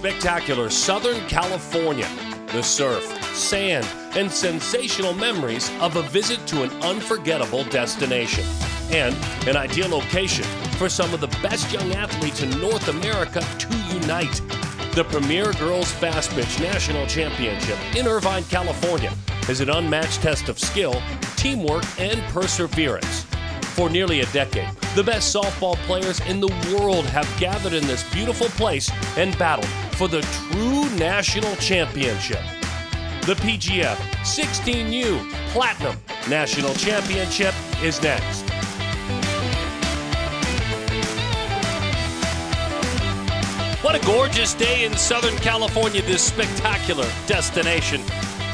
spectacular Southern California. The surf, sand, and sensational memories of a visit to an unforgettable destination. And an ideal location for some of the best young athletes in North America to unite. The Premier Girls Fastpitch National Championship in Irvine, California is an unmatched test of skill, teamwork, and perseverance. For nearly a decade, the best softball players in the world have gathered in this beautiful place and battled for the true national championship. The PGF 16U Platinum National Championship is next. What a gorgeous day in Southern California, this spectacular destination.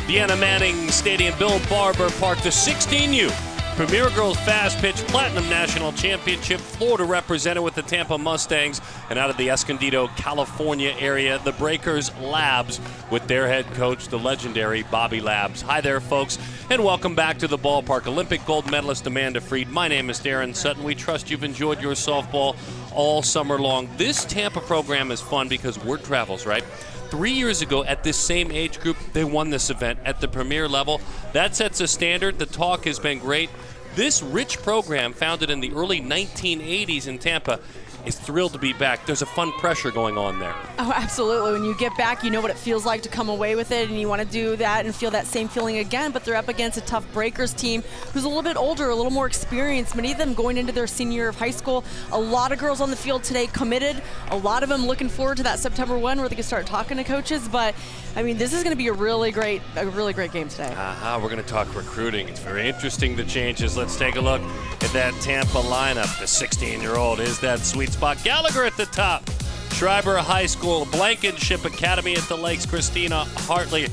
The Anna Manning Stadium, Bill Barber Park, the 16U Premier Girls Fastpitch Platinum National Championship. Florida represented with the Tampa Mustangs, and out of the Escondido, California area, the Breakers Labs with their head coach, the legendary Bobby Labs. Hi there, folks, and welcome back to the ballpark. Olympic gold medalist Amanda Freed. My name is Darren Sutton. We trust you've enjoyed your softball all summer long. This Tampa program is fun because word travels, right? 3 years ago, at this same age group, they won this event at the premier level. That sets a standard. The talk has been great. This rich program, founded in the early 1980s in Tampa, is thrilled to be back. There's a fun pressure going on there. Oh, absolutely. When you get back, you know what it feels like to come away with it, and you want to do that and feel that same feeling again, but they're up against a tough Breakers team who's a little bit older, a little more experienced, many of them going into their senior year of high school. A lot of girls on the field today committed, a lot of them looking forward to that September 1 where they can start talking to coaches, but I mean, this is going to be a really great game today. We're going to talk recruiting. It's very interesting, the changes. Let's take a look at that Tampa lineup. The 16-year-old is that sweet spot. Gallagher at the top. Schreiber High School, Blankenship Academy at the Lakes, Christina Hartley.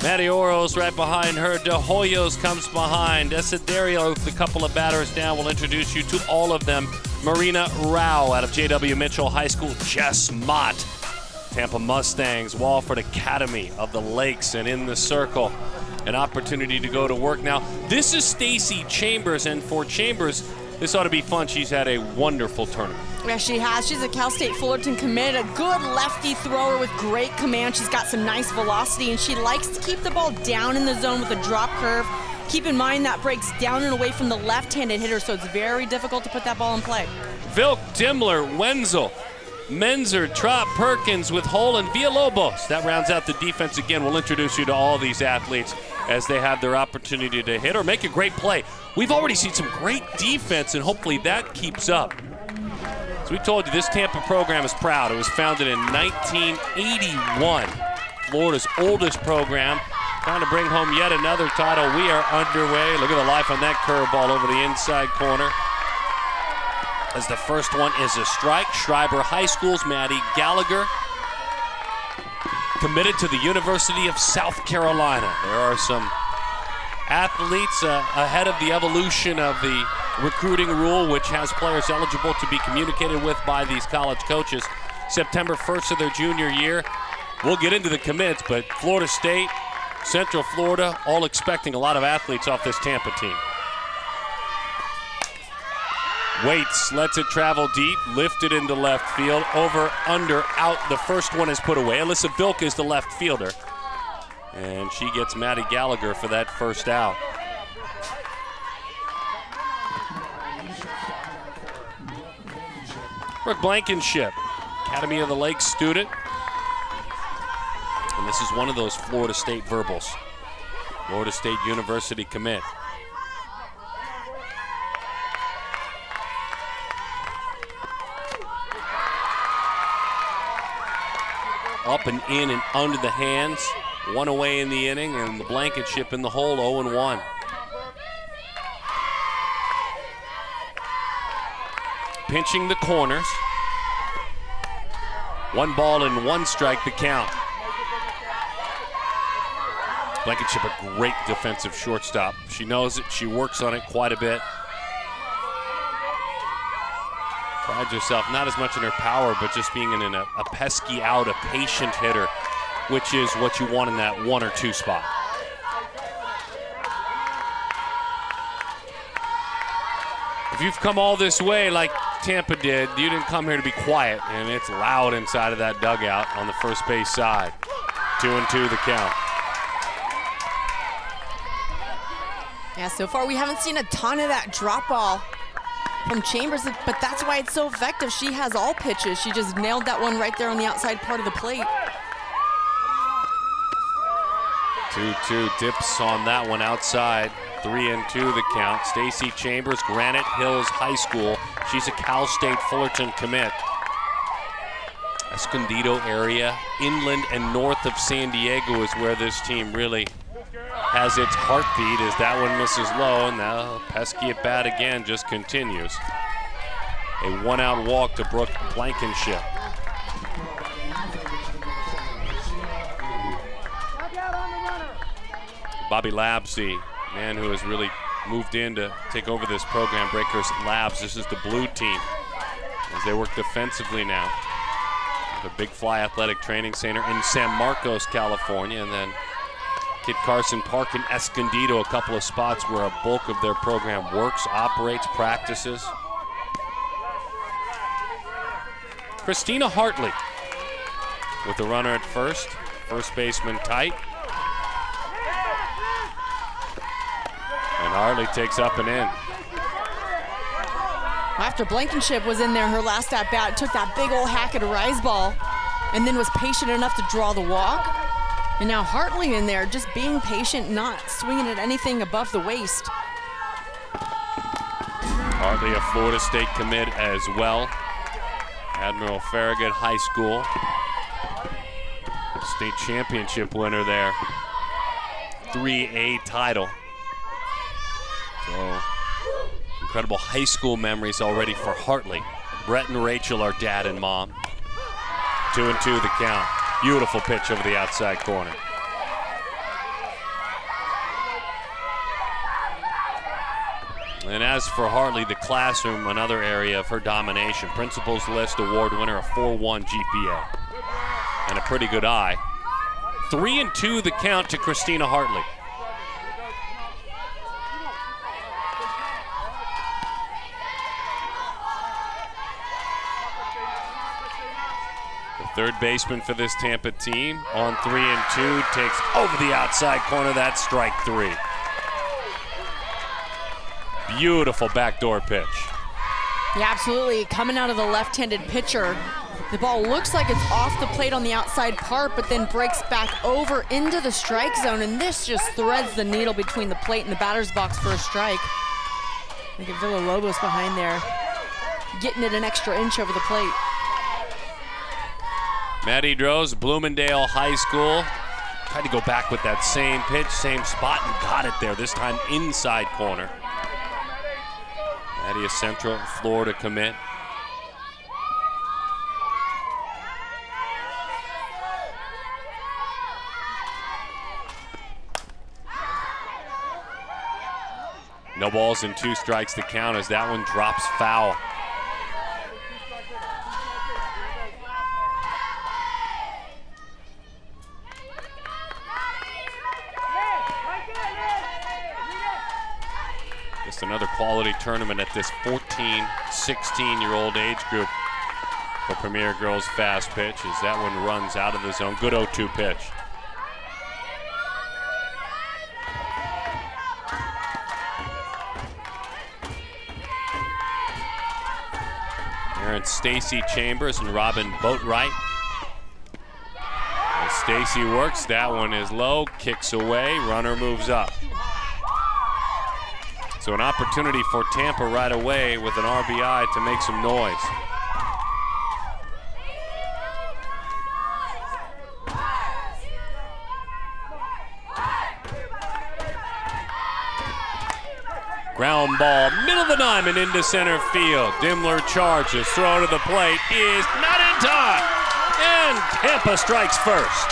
Maddie Oros right behind her. De Hoyos comes behind. Desiderio, the couple of batters down, will introduce you to all of them. Marina Rao out of J.W. Mitchell High School. Jess Mott, Tampa Mustangs, Walford Academy of the Lakes, and in the circle, an opportunity to go to work. Now, this is Stacey Chambers, and for Chambers, this ought to be fun. She's had a wonderful tournament. Yeah, she has. She's a Cal State Fullerton commit, a good lefty thrower with great command. She's got some nice velocity, and she likes to keep the ball down in the zone with a drop curve. Keep in mind that breaks down and away from the left-handed hitter, so it's very difficult to put that ball in play. Vilk, Dimmler, Wenzel, Menzer, Trott, Perkins with Hole and Villalobos. That rounds out the defense again. We'll introduce you to all these athletes as they have their opportunity to hit or make a great play. We've already seen some great defense, and hopefully that keeps up. As we told you, this Tampa program is proud. It was founded in 1981. Florida's oldest program, trying to bring home yet another title. We are underway. Look at the life on that curveball over the inside corner. As the first one is a strike. Schreiber High School's Maddie Gallagher, committed to the University of South Carolina. There are some athletes ahead of the evolution of the recruiting rule, which has players eligible to be communicated with by these college coaches. September 1st of their junior year. We'll get into the commits, but Florida State, Central Florida, all expecting a lot of athletes off this Tampa team. Waits, lets it travel deep, lifted into left field, over, under, out. The first one is put away. Alyssa Vilk is the left fielder, and she gets Maddie Gallagher for that first out. Brooke Blankenship, Academy of the Lakes student, and this is one of those Florida State verbals. Florida State University commit. Up and in and under the hands. One away in the inning, and the Blankenship in the hole, 0-1. Pinching the corners. 1 ball and 1 strike the count. Blankenship, a great defensive shortstop. She knows it. She works on it quite a bit. Prides herself not as much in her power, but just being in a pesky out, a patient hitter, which is what you want in that 1 or 2 spot. If you've come all this way, like Tampa did. You didn't come here to be quiet, and it's loud inside of that dugout on the first base side. 2-2 the count. Yeah, so far we haven't seen a ton of that drop ball from Chambers, but that's why it's so effective. She has all pitches. She just nailed that one right there on the outside part of the plate. 2-2 dips on that one outside. 3-2 the count. Stacey Chambers, Granite Hills High School. She's a Cal State Fullerton commit. Escondido area, inland and north of San Diego is where this team really has its heartbeat as that one misses low, and now pesky at bat again just continues. A one-out walk to Brooke Blankenship. Bobby Labs, the man who has really moved in to take over this program, Breakers Labs. This is the blue team as they work defensively now. The Big Fly Athletic Training Center in San Marcos, California, and then Kit Carson Park in Escondido, a couple of spots where a bulk of their program works, operates, practices. Christina Hartley with the runner at first baseman tight. And Hartley takes up and in. After Blankenship was in there, her last at bat, took that big old hack at a rise ball and then was patient enough to draw the walk. And now Hartley in there, just being patient, not swinging at anything above the waist. Hartley, a Florida State commit as well. Admiral Farragut High School. State championship winner there. 3A title. So, incredible high school memories already for Hartley. Brett and Rachel are dad and mom. 2-2 the count. Beautiful pitch over the outside corner. And as for Hartley, the classroom, another area of her domination. Principals List Award winner, a 4.1 GPA. And a pretty good eye. 3-2 the count to Christina Hartley. Third baseman for this Tampa team on 3-2 takes over the outside corner. That's strike 3. Beautiful backdoor pitch. Yeah, absolutely. Coming out of the left-handed pitcher, the ball looks like it's off the plate on the outside part, but then breaks back over into the strike zone, and this just threads the needle between the plate and the batter's box for a strike. Look at Villalobos behind there, getting it an extra inch over the plate. Maddie Droz, Bloomingdale High School. Tried to go back with that same pitch, same spot, and got it there, this time inside corner. Maddie, a Central Florida commit. No balls and 2 strikes to count as that one drops foul. Just another quality tournament at this 14, 16-year-old age group for Premier Girls Fastpitch as that one runs out of the zone. Good 0-2 pitch. Aaron Stacey Chambers and Robin Boatwright. As Stacey works, that one is low, kicks away, runner moves up. So an opportunity for Tampa right away with an RBI to make some noise. Ground ball, middle of the diamond into center field. Dimmler charges, throw to the plate is not in time. And Tampa strikes first.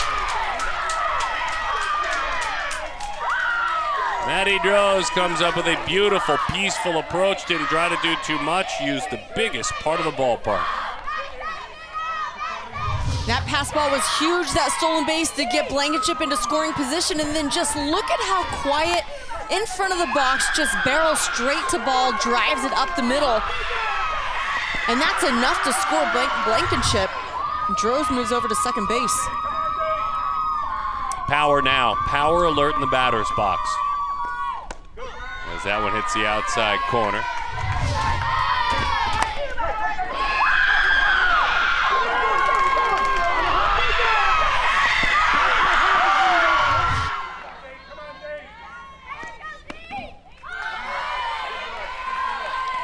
Maddie Droz comes up with a beautiful, peaceful approach. Didn't try to do too much, used the biggest part of the ballpark. That pass ball was huge, that stolen base to get Blankenship into scoring position, and then just look at how quiet in front of the box, just barrels straight to ball, drives it up the middle. And that's enough to score Blankenship. Droz moves over to second base. Power now. Power alert in the batter's box. As that one hits the outside corner.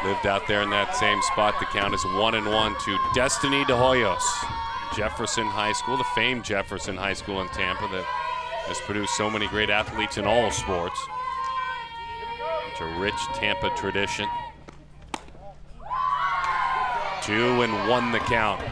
Lived out there in that same spot. The count is 1-1 to Destiny de Hoyos. Jefferson High School, the famed Jefferson High School in Tampa that has produced so many great athletes in all sports. It's a rich Tampa tradition. 2-1 the count.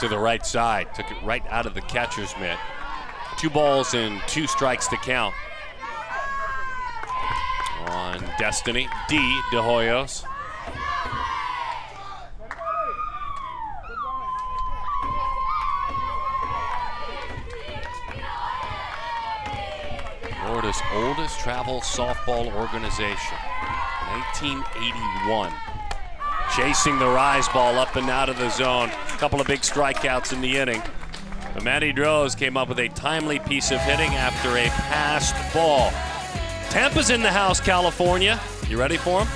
To the right side, took it right out of the catcher's mitt. 2 balls and 2 strikes to count. On Destiny, D. de Hoyos. Florida's oldest travel softball organization, 1981. Chasing the rise ball up and out of the zone. A couple of big strikeouts in the inning. But Matty Droz came up with a timely piece of hitting after a passed ball. Tampa's in the house, California. You ready for him?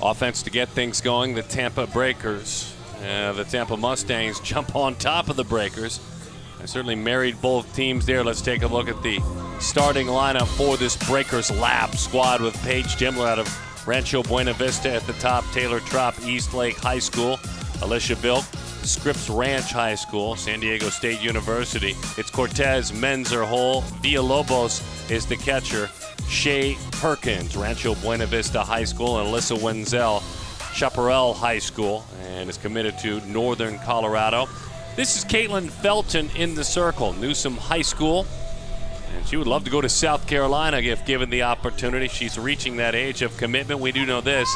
Offense to get things going. The Tampa Breakers. The Tampa Mustangs jump on top of the Breakers. I certainly married both teams there. Let's take a look at the starting lineup for this Breakers Lab squad with Paige Dimmler out of Rancho Buena Vista at the top, Taylor Trop, East Lake High School, Alicia Bilk, Scripps Ranch High School, San Diego State University. It's Cortez, Menzer Hole, Villalobos is the catcher, Shea Perkins, Rancho Buena Vista High School, and Alyssa Wenzel, Chaparral High School, and is committed to Northern Colorado. This is Kaitlyn Felton in the circle, Newsom High School, and she would love to go to South Carolina if given the opportunity. She's reaching that age of commitment. We do know this,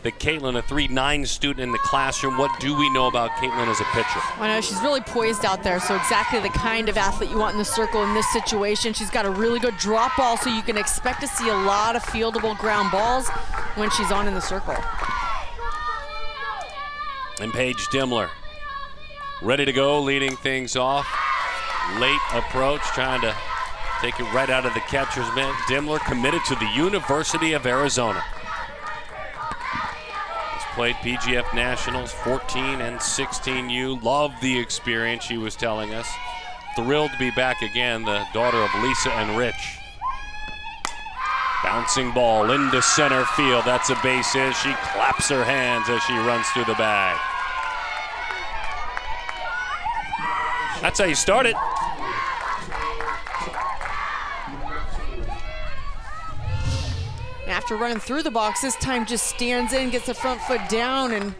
that Kaitlyn, a 3.9 student in the classroom. What do we know about Kaitlyn as a pitcher? I know she's really poised out there, so exactly the kind of athlete you want in the circle in this situation. She's got a really good drop ball, so you can expect to see a lot of fieldable ground balls when she's on in the circle. And Paige Dimmler, ready to go, leading things off. Late approach, trying to take it right out of the catcher's mitt. Dimmler committed to the University of Arizona. Has played PGF Nationals, 14 and 16U. Loved the experience, she was telling us. Thrilled to be back again, the daughter of Lisa and Rich. Bouncing ball into center field. That's a base hit. She claps her hands as she runs through the bag. That's how you start it. After running through the box, this time just stands in, gets the front foot down, and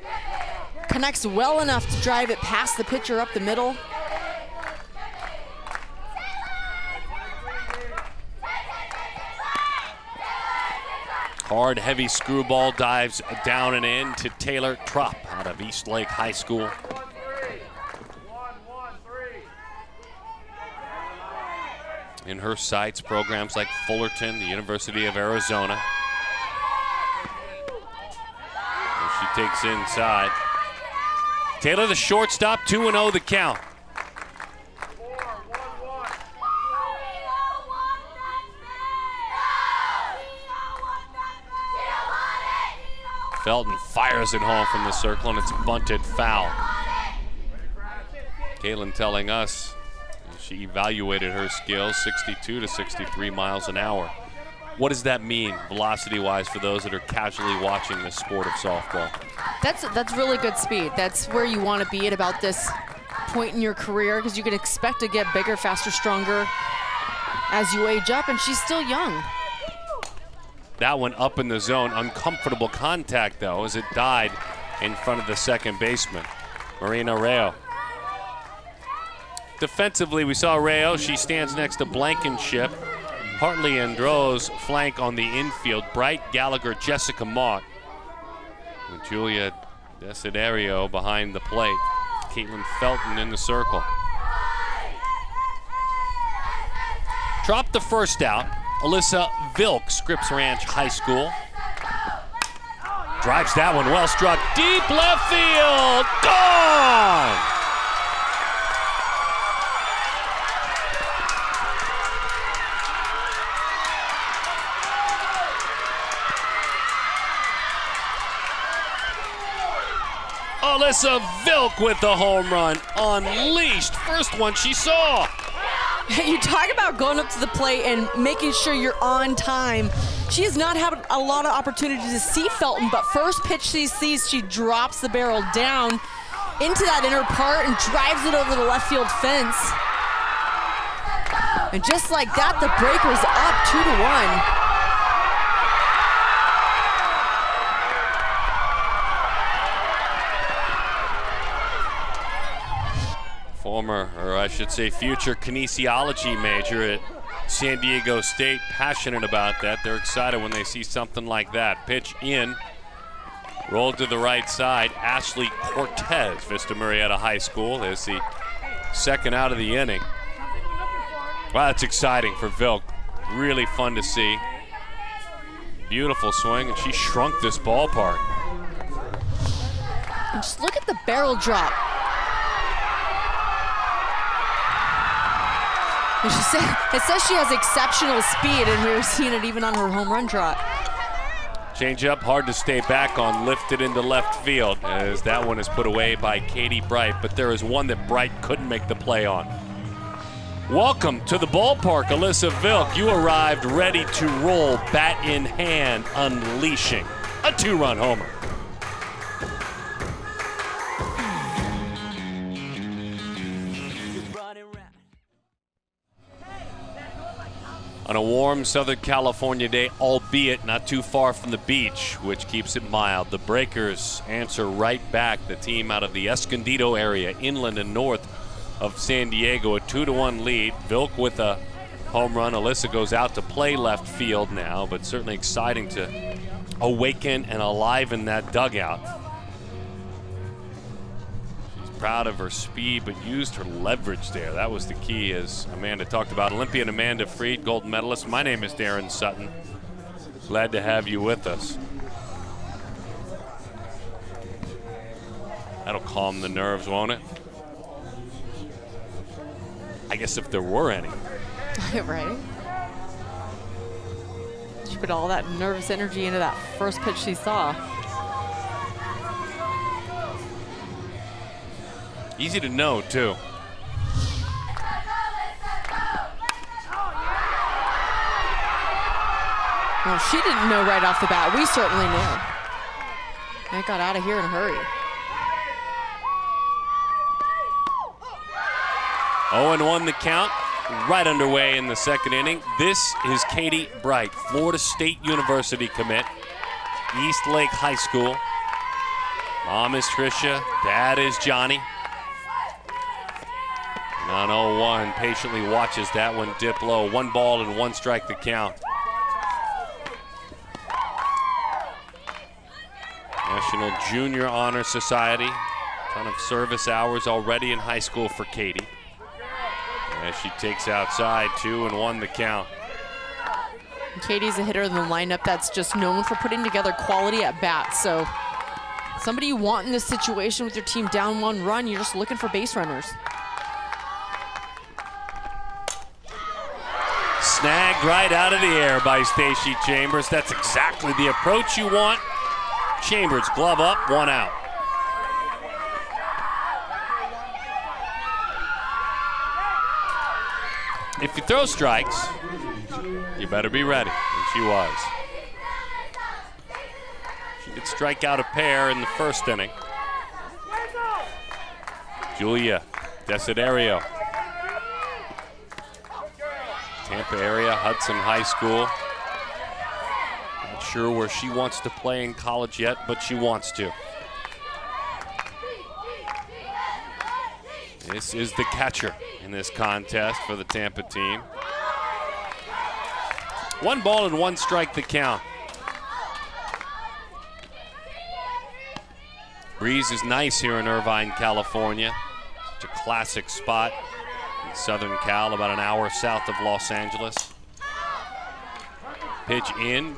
connects well enough to drive it past the pitcher up the middle. Hard, heavy screwball dives down and in to Taylor Trop out of East Lake High School. In her sights, programs like Fullerton, the University of Arizona. As she takes inside. Taylor, the shortstop, 2-0 the count. Felton fires it home from the circle, and it's bunted foul. Kaitlyn telling us she evaluated her skills, 62 to 63 miles an hour. What does that mean, velocity-wise, for those that are casually watching the sport of softball? That's really good speed. That's where you want to be at about this point in your career, because you can expect to get bigger, faster, stronger as you age up, and she's still young. That one up in the zone. Uncomfortable contact, though, as it died in front of the second baseman, Marina Rayo. Defensively, we saw Rayo. She stands next to Blankenship Hartley and Droz flank on the infield. Bright, Gallagher, Jessica Mott. With Julia Desiderio behind the plate. Kaitlyn Felton in the circle. Dropped the first out. Alyssa Vilk, Scripps Ranch High School. Drives that one, well struck, deep left field, gone! Alyssa Vilk with the home run, unleashed, first one she saw. You talk about going up to the plate and making sure you're on time. She has not had a lot of opportunity to see Felton, but first pitch she sees, she drops the barrel down into that inner part and drives it over the left field fence. And just like that, the breaker's up 2-1. Former, or I should say future kinesiology major at San Diego State, passionate about that. They're excited when they see something like that. Pitch in, rolled to the right side. Ashley Cortez, Vista Marietta High School. There's the second out of the inning. Wow, that's exciting for Vilk. Really fun to see. Beautiful swing, and she shrunk this ballpark. And just look at the barrel drop. And it says she has exceptional speed, and we were seeing it even on her home run drop. Change up, hard to stay back on, lifted into left field, as that one is put away by Katie Bright, but there is one that Bright couldn't make the play on. Welcome to the ballpark, Alyssa Vilk. You arrived ready to roll, bat in hand, unleashing a 2-run homer. On a warm Southern California day, albeit not too far from the beach, which keeps it mild, the Breakers answer right back. The team out of the Escondido area, inland and north of San Diego, a 2-1 lead. Vilk with a home run. Alyssa goes out to play left field now, but certainly exciting to awaken and aliven that dugout. Proud of her speed, but used her leverage there. That was the key, as Amanda talked about. Olympian Amanda Freed, gold medalist. My name is Darren Sutton. Glad to have you with us. That'll calm the nerves, won't it? I guess if there were any. Right? She put all that nervous energy into that first pitch she saw. Easy to know, too. Well, she didn't know right off the bat. We certainly knew. It got out of here in a hurry. 0-1 the count, right underway in the second inning. This is Katie Bright, Florida State University commit, East Lake High School. Mom is Tricia, dad is Johnny. On 0-1, patiently watches that one dip low. 1 ball and 1 strike to count. National Junior Honor Society. Ton of service hours already in high school for Katie. As she takes outside, 2-1 the count. Katie's a hitter in the lineup that's just known for putting together quality at bats. So somebody you want in this situation with your team down 1 run, you're just looking for base runners. Snagged right out of the air by Stacey Chambers. That's exactly the approach you want. Chambers, glove up, 1 out. If you throw strikes, you better be ready, and she was. She did strike out a pair in the first inning. Julia Desiderio. Tampa area, Hudson High School. Not sure where she wants to play in college yet, but she wants to. This is the catcher in this contest for the Tampa team. 1 ball and 1 strike the count. Breeze is nice here in Irvine, California. It's a classic spot in Southern Cal, about an hour south of Los Angeles. Pitch in.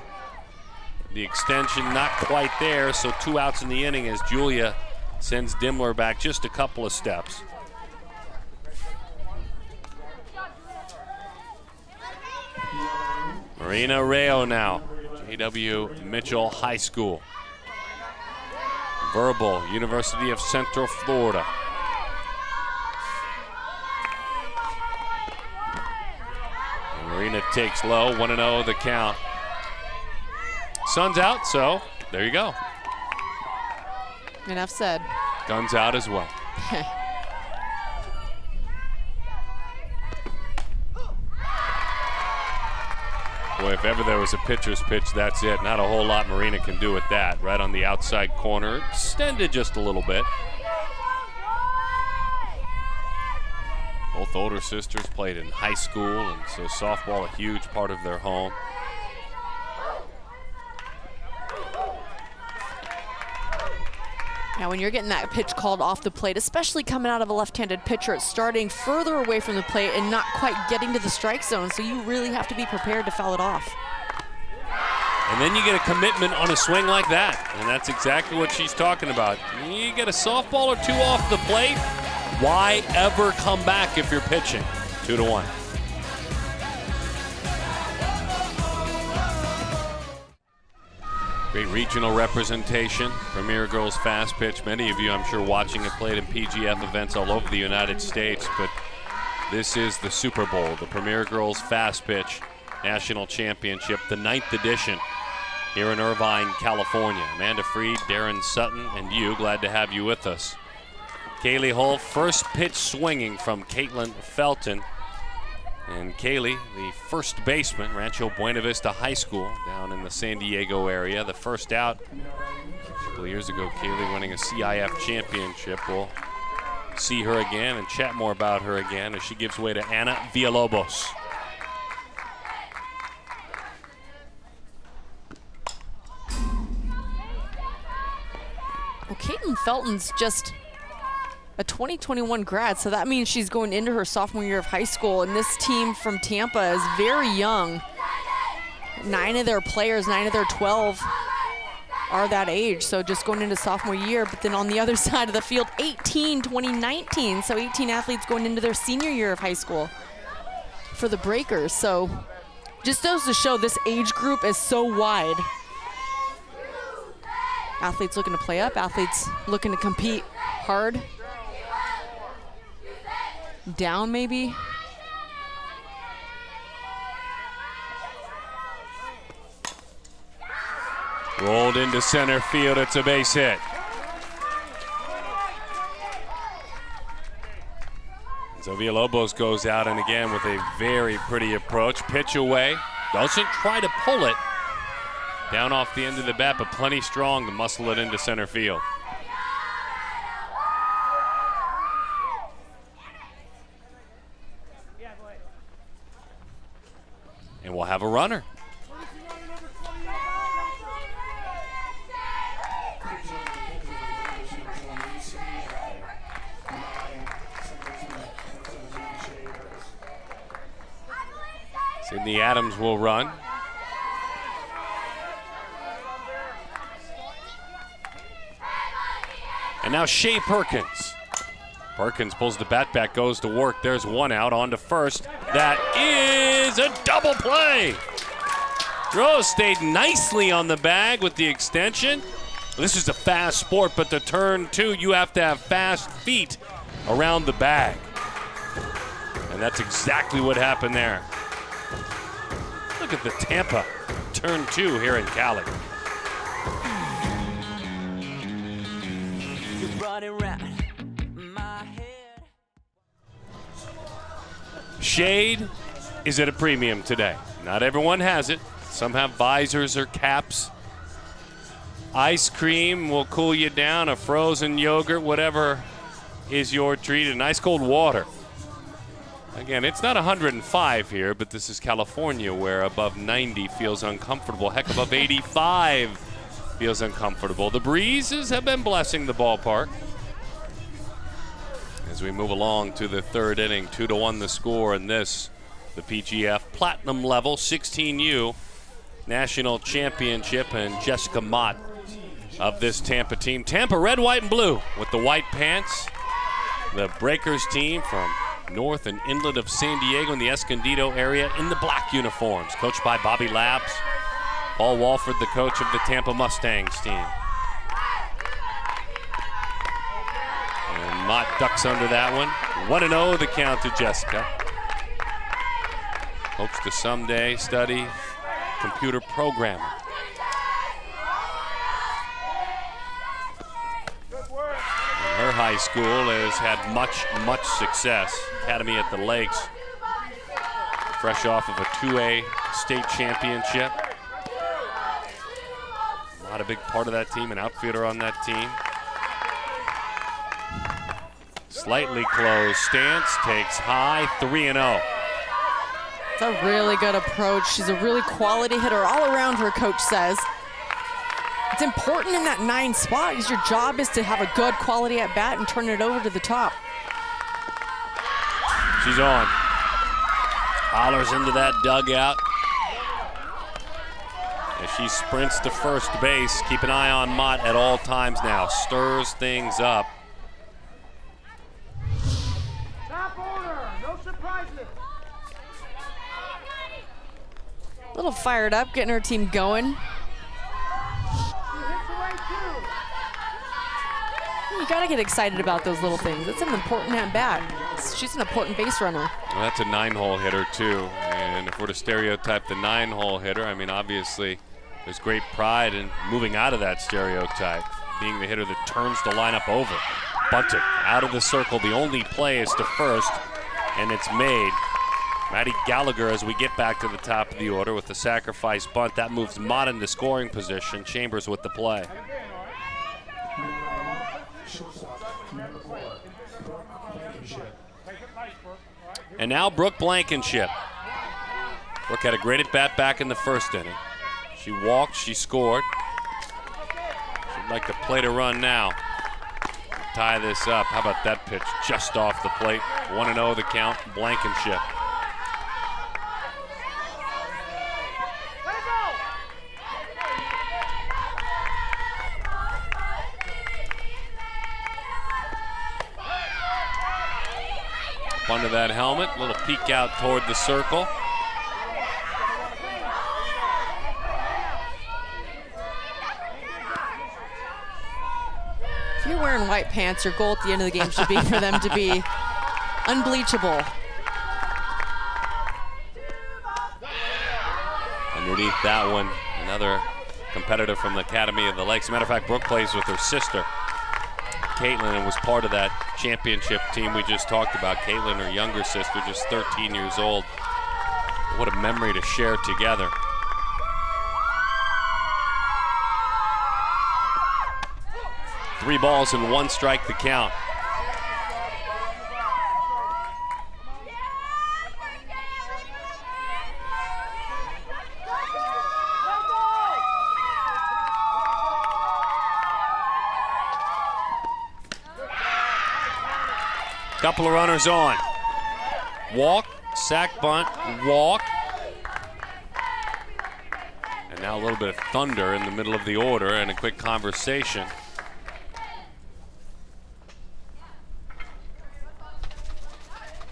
The extension not quite there, so 2 outs in the inning as Julia sends Dimmler back just a couple of steps. Marina Rayo now, J.W. Mitchell High School. Verbal, University of Central Florida. And Marina takes low, 1-0 the count. Sun's out, so there you go. Enough said. Guns out as well. Boy, if ever there was a pitcher's pitch, that's it. Not a whole lot Marina can do with that. Right on the outside corner, extended just a little bit. Both older sisters played in high school, and so softball a huge part of their home. Now, when you're getting that pitch called off the plate, especially coming out of a left-handed pitcher, it's starting further away from the plate and not quite getting to the strike zone, so you really have to be prepared to foul it off. And then you get a commitment on a swing like that, and that's exactly what she's talking about. You get a softball or 2 off the plate, why ever come back if you're pitching? 2-1. Great regional representation, Premier Girls Fast Pitch. Many of you, I'm sure, watching it played in PGF events all over the United States, but this is the Super Bowl, the Premier Girls Fast Pitch National Championship, the 9th edition here in Irvine, California. Amanda Freed, Darren Sutton, and you, glad to have you with us. Kaylee Hull, first pitch swinging from Kaitlyn Felton. And Kaylee, the first baseman, Rancho Buena Vista High School down in the San Diego area. The first out a couple years ago, Kaylee winning a CIF championship. We'll see her again and chat more about her again as she gives way to Ana Villalobos. Well, Kaitlyn Felton's just a 2021 grad, so that means she's going into her sophomore year of high school, and this team from Tampa is very young. 9 of their players, 9 of their 12 are that age, so just going into sophomore year. But then on the other side of the field, 18 2019, so 18 athletes going into their senior year of high school for the Breakers. So just goes to show this age group is so wide. Athletes looking to play up, athletes looking to compete hard. Down maybe. Rolled into center field, it's a base hit. So Villalobos goes out, and again with a very pretty approach. Pitch away, doesn't try to pull it. Down off the end of the bat, but plenty strong to muscle it into center field. And we'll have a runner. Sydney Adams will run. And now Shea Perkins. Perkins pulls the bat back, goes to work. There's 1 out, on to first. That is a double play. Rose stayed nicely on the bag with the extension. This is a fast sport, but to turn 2, you have to have fast feet around the bag. And that's exactly what happened there. Look at the Tampa turn 2 here in Cali. Shade is at a premium today. Not everyone has it. Some have visors or caps. Ice cream will cool you down, a frozen yogurt, whatever is your treat, and ice cold water Again, it's not 105 here, but this is California where above 90 feels uncomfortable. Heck, above 85 feels uncomfortable. The breezes have been blessing the ballpark. As we move along to the third inning, 2-1 the score in this, the PGF Platinum level 16U National Championship, and Jessica Mott of this Tampa team. Tampa red, white, and blue with the white pants. The Breakers team from north and inland of San Diego in the Escondido area in the black uniforms, coached by Bobby Labs. Paul Walford, the coach of the Tampa Mustangs team. And Mott ducks under that one. 1-0 the count to Jessica. Hopes to someday study computer programming. Her high school has had much success. Academy at the Lakes, fresh off of a 2A state championship. Not a big part of that team, an outfielder on that team. Slightly closed stance, takes high, 3-0. It's a really good approach. She's a really quality hitter all around, her coach says. It's important in that 9 spot because your job is to have a good quality at bat and turn it over to the top. She's on. Hollers into that dugout. As she sprints to first base, keep an eye on Mott at all times now. Stirs things up. Top order, no surprises. A little fired up, getting her team going. You gotta get excited about those little things. It's an important at bat. She's an important base runner. Well, that's a 9-hole hitter too. And if we're to stereotype the 9-hole hitter, I mean, obviously there's great pride in moving out of that stereotype, being the hitter that turns the lineup over. Bunted out of the circle. The only play is to first, and it's made. Maddie Gallagher, as we get back to the top of the order with the sacrifice bunt, that moves Mott into scoring position. Chambers with the play. And now Brooke Blankenship. Brooke had a great at-bat back in the first inning. She walked, she scored. She'd like to plate a run now. Tie this up. How about that pitch just off the plate? 1-0 the count, Blankenship. Under that helmet, a little peek out toward the circle. If you're wearing white pants, your goal at the end of the game should be for them to be unbleachable. Underneath that one, another competitor from the Academy of the Lakes. As a matter of fact, Brooke plays with her sister, Kaitlyn, and was part of that championship team we just talked about. Kaitlyn, her younger sister, just 13 years old. What a memory to share together. Three balls and one strike the count. Couple of runners on. Walk, sack bunt, walk. And now a little bit of thunder in the middle of the order and a quick conversation.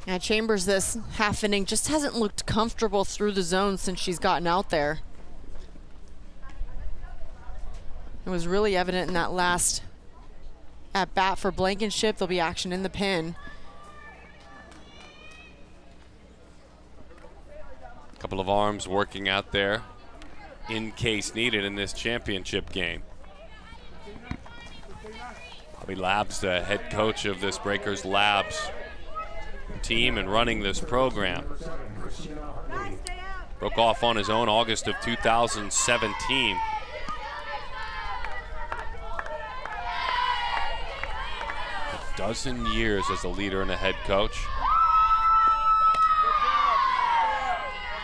Yeah, Chambers this half inning just hasn't looked comfortable through the zone since she's gotten out there. It was really evident in that last at bat for Blankenship. There'll be action in the pin. Couple of arms working out there in case needed in this championship game. Bobby Labs, the head coach of this Breakers Labs team and running this program. Broke off on his own August of 2017. A dozen years as a leader and a head coach.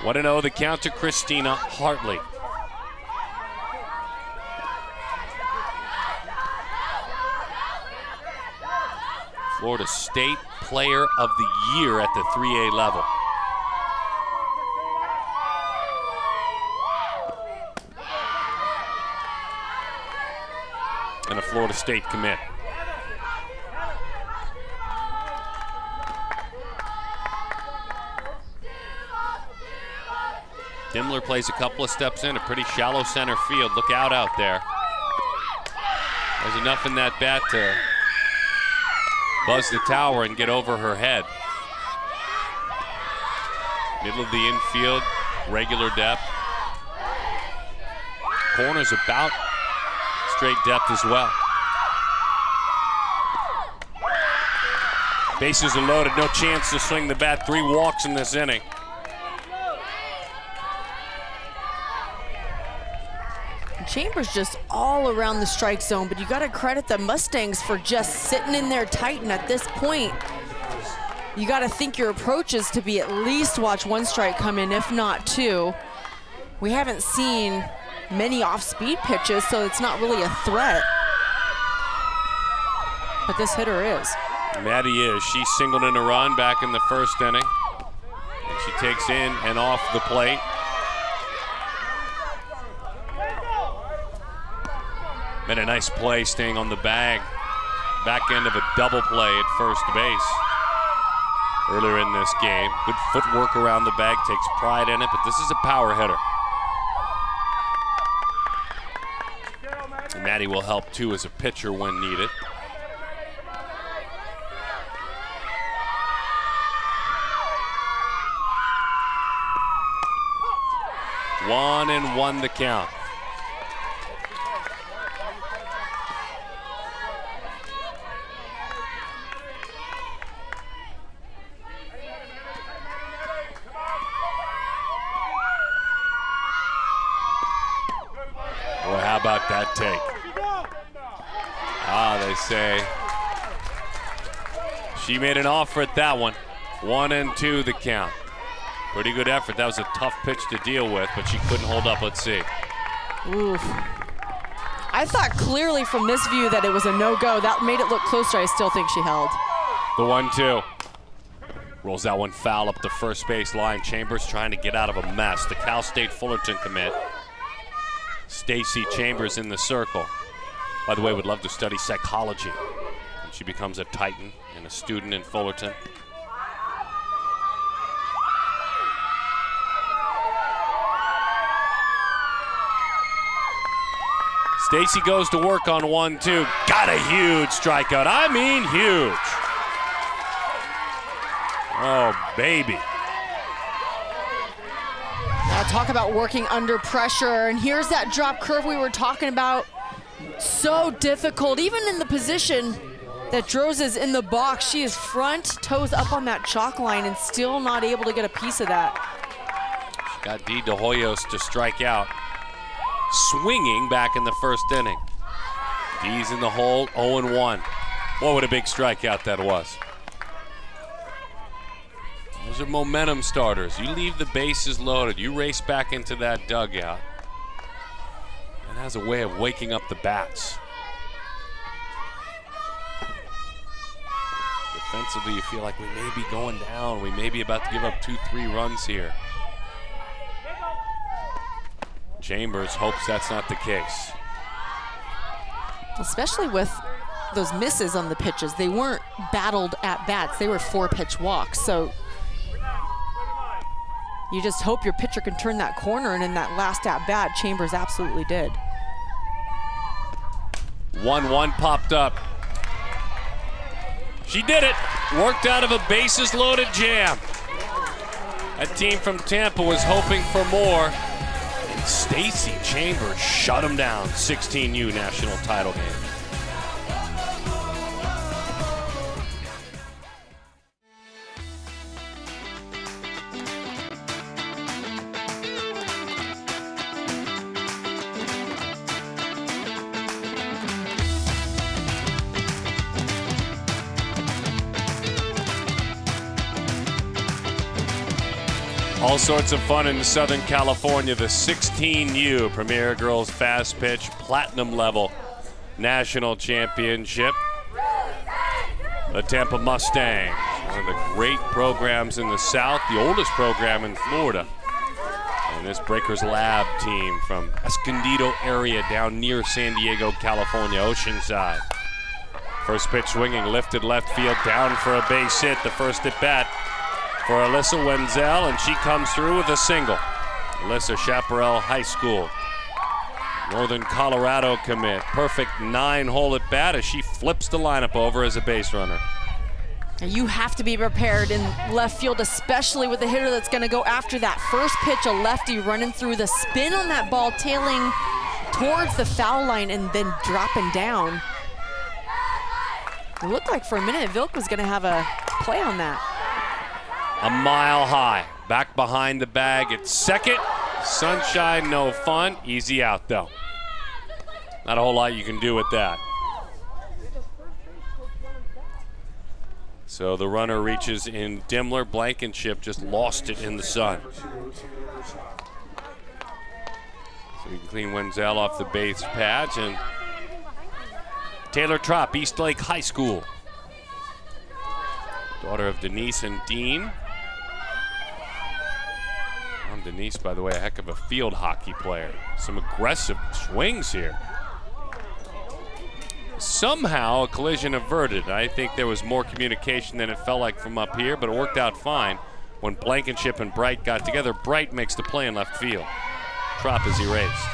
1-0 the count to Christina Hartley. Florida State Player of the Year at the 3A level. And a Florida State commit. Dimmler plays a couple of steps in, a pretty shallow center field. Look out there. There's enough in that bat to buzz the tower and get over her head. Middle of the infield, regular depth. Corner's about straight depth as well. Bases are loaded, no chance to swing the bat. 3 walks in this inning. Chambers just all around the strike zone, but you got to credit the Mustangs for just sitting in there tight, and at this point, you got to think your approach is to be at least watch 1 strike come in, if not 2. We haven't seen many off-speed pitches, so it's not really a threat. But this hitter is. Maddie is. She singled in a run back in the first inning. And she takes in and off the plate. Made a nice play staying on the back end of a double play at first base earlier in this game. Good footwork around the bag, takes pride in it, but this is a power hitter. And Maddie will help too as a pitcher when needed. One and one the count. Boy, how about that take? They say she made an offer at that one. 1 and 2 the count. Pretty good effort. That was a tough pitch to deal with, but she couldn't hold up. Let's see. Oof. I thought clearly from this view that it was a no-go. That made it look closer. I still think she held. The 1-2. Rolls that one foul up the first base line. Chambers trying to get out of a mess. The Cal State Fullerton commit. Stacey Chambers in the circle. By the way, would love to study psychology. And she becomes a Titan and a student in Fullerton. Stacey goes to work on 1-2. Got a huge strikeout. I mean huge. Oh, baby. Talk about working under pressure. And here's that drop curve we were talking about. So difficult, even in the position that Droz is in the box. She is front, toes up on that chalk line and still not able to get a piece of that. She got D. De Hoyos to strike out. Swinging back in the first inning. D's in the hole, 0-1. Boy, what a big strikeout that was. Those are momentum starters. You leave the bases loaded. You race back into that dugout. It has a way of waking up the bats. Defensively, you feel like we may be going down. We may be about to give up 2-3 runs here. Chambers hopes that's not the case. Especially with those misses on the pitches. They weren't battled at bats. They were 4-pitch walks. So you just hope your pitcher can turn that corner, and in that last at bat, Chambers absolutely did. 1-1 popped up. She did it. Worked out of a bases loaded jam. That team from Tampa was hoping for more. And Stacey Chambers shut them down. 16U national title game. All sorts of fun in Southern California. The 16U Premier Girls Fast Pitch Platinum Level National Championship. The Tampa Mustangs, one of the great programs in the South, the oldest program in Florida. And this Breakers Lab team from Escondido area down near San Diego, California, Oceanside. First pitch swinging, lifted left field, down for a base hit. The first at bat for Alyssa Wenzel, and she comes through with a single. Alyssa, Chaparral High School, Northern Colorado commit. Perfect 9-hole at bat as she flips the lineup over as a base runner. You have to be prepared in left field, especially with the hitter that's going to go after that first pitch, a lefty running through, the spin on that ball, tailing towards the foul line and then dropping down. It looked like for a minute Vilk was going to have a play on that. A mile high, back behind the bag at second. Sunshine, no fun. Easy out, though. Not a whole lot you can do with that. So the runner reaches in Dimmler. Blankenship just lost it in the sun. So you can clean Wenzel off the base patch. And Taylor Trop, Eastlake High School. Daughter of Denise and Dean. Denise, by the way, a heck of a field hockey player. Some aggressive swings here. Somehow a collision averted. I think there was more communication than it felt like from up here, but it worked out fine when Blankenship and Bright got together. Bright makes the play in left field. Trop is erased.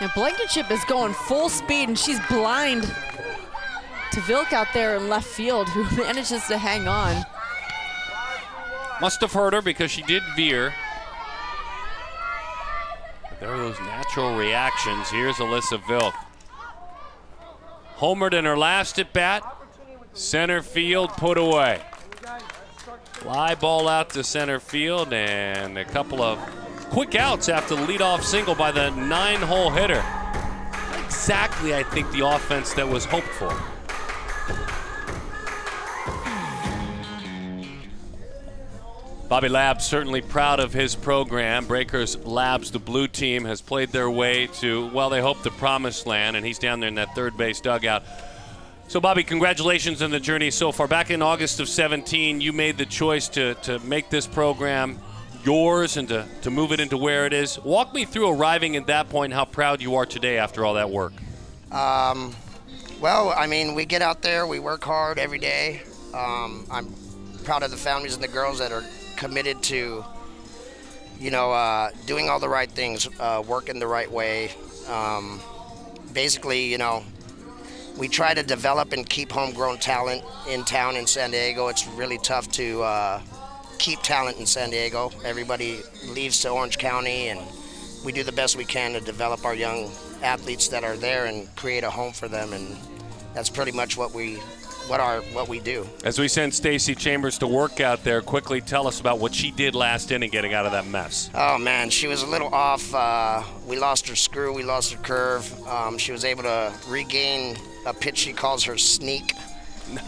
And Blankenship is going full speed, and she's blind to Vilk out there in left field, who manages to hang on. Must have hurt her because she did veer. There are those natural reactions. Here's Alyssa Vilk. Homered in her last at bat. Center field put away. Fly ball out to center field and a couple of quick outs after the leadoff single by the 9-hole hitter. Not exactly, I think, the offense that was hoped for. Bobby Labs certainly proud of his program. Breakers Labs, the blue team, has played their way to, well, they hope the promised land, and he's down there in that third base dugout. So, Bobby, congratulations on the journey so far. Back in August of 17, you made the choice to make this program yours and to move it into where it is. Walk me through arriving at that point and how proud you are today after all that work. Well, I mean, we get out there, we work hard every day. I'm proud of the families and the girls that are committed to, doing all the right things, working the right way. Basically, we try to develop and keep homegrown talent in town in San Diego. It's really tough to keep talent in San Diego. Everybody leaves to Orange County, and we do the best we can to develop our young athletes that are there and create a home for them, and that's pretty much what we do. As we send Stacey Chambers to work out there, quickly tell us about what she did last inning getting out of that mess. Oh, man, she was a little off. We lost her screw, we lost her curve. She was able to regain a pitch she calls her sneak.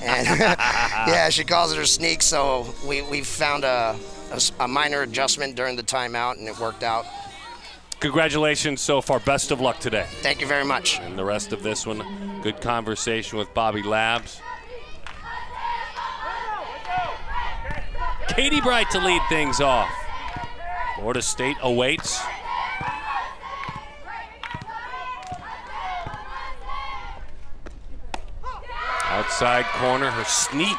And yeah, she calls it her sneak, so we found a minor adjustment during the timeout, and it worked out. Congratulations so far. Best of luck today. Thank you very much. And the rest of this one, good conversation with Bobby Labs. Katie Bright to lead things off. Florida State awaits. Outside corner, her sneak.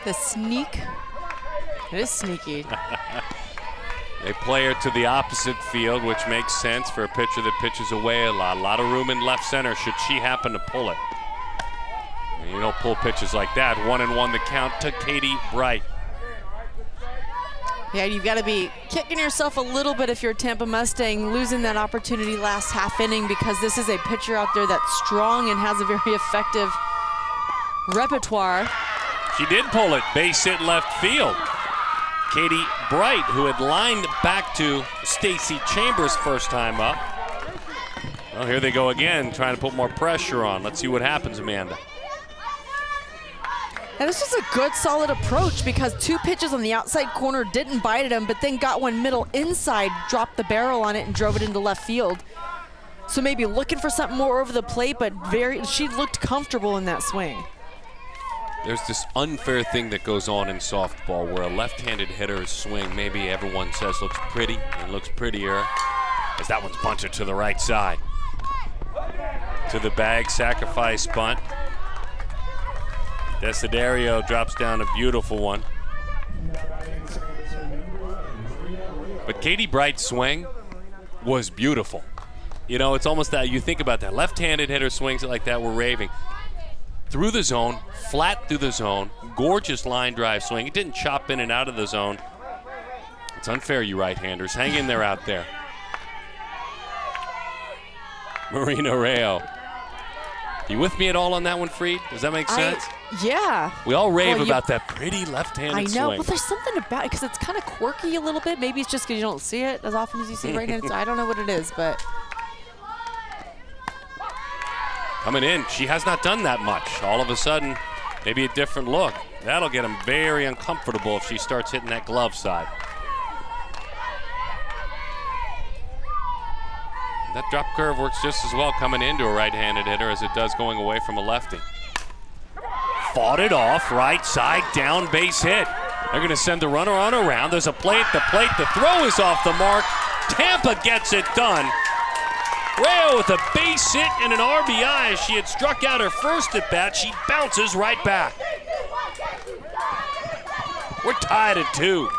The sneak? It is sneaky. They play her to the opposite field, which makes sense for a pitcher that pitches away a lot. A lot of room in left center should she happen to pull it. And you don't pull pitches like that. 1-1 the count to Katie Bright. Yeah, you've got to be kicking yourself a little bit if you're a Tampa Mustang, losing that opportunity last half inning, because this is a pitcher out there that's strong and has a very effective repertoire. She did pull it, base hit left field. Katie Bright, who had lined back to Stacey Chambers first time up. Well, here they go again, trying to put more pressure on. Let's see what happens, Amanda. And this was a good, solid approach because 2 pitches on the outside corner didn't bite at him, but then got one middle inside, dropped the barrel on it, and drove it into left field. So maybe looking for something more over the plate, but she looked comfortable in that swing. There's this unfair thing that goes on in softball where a left-handed hitter's swing, maybe everyone says looks pretty and looks prettier, as that one's bunted to the right side. To the bag, sacrifice bunt. Desiderio drops down a beautiful one. But Katie Bright's swing was beautiful. You know, it's almost that you think about that. Left-handed hitter swings it like that, we're raving. Through the zone, flat through the zone, gorgeous line drive swing. It didn't chop in and out of the zone. It's unfair, you right-handers. Hang in there out there. Marina Rayo. You with me at all on that one, Freed? Does that make sense? Yeah. We all rave about that pretty left-handed swing. I know, but there's something about it because it's kind of quirky a little bit. Maybe it's just because you don't see it as often as you see right-handed. I don't know what it is, but... Coming in, she has not done that much. All of a sudden, maybe a different look. That'll get him very uncomfortable if she starts hitting that glove side. That drop curve works just as well coming into a right-handed hitter as it does going away from a lefty. Fought it off, right side, down base hit. They're going to send the runner on around. There's a play at the plate. The throw is off the mark. Tampa gets it done. Rayo with a base hit and an RBI. She had struck out her first at bat. She bounces right back. We're tied at 2.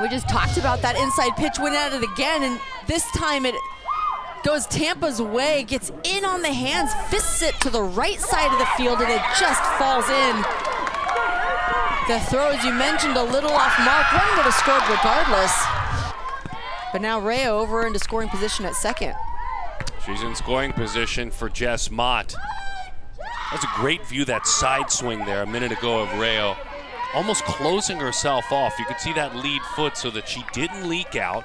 We just talked about that inside pitch, went at it again, and this time it goes Tampa's way, gets in on the hands, fists it to the right side of the field, and it just falls in. The throw, as you mentioned, a little off mark. One would have scored regardless. But now Rayo over into scoring position at second. She's in scoring position for Jess Mott. That's a great view, that side swing there a minute ago of Rayo. Almost closing herself off. You could see that lead foot so that she didn't leak out.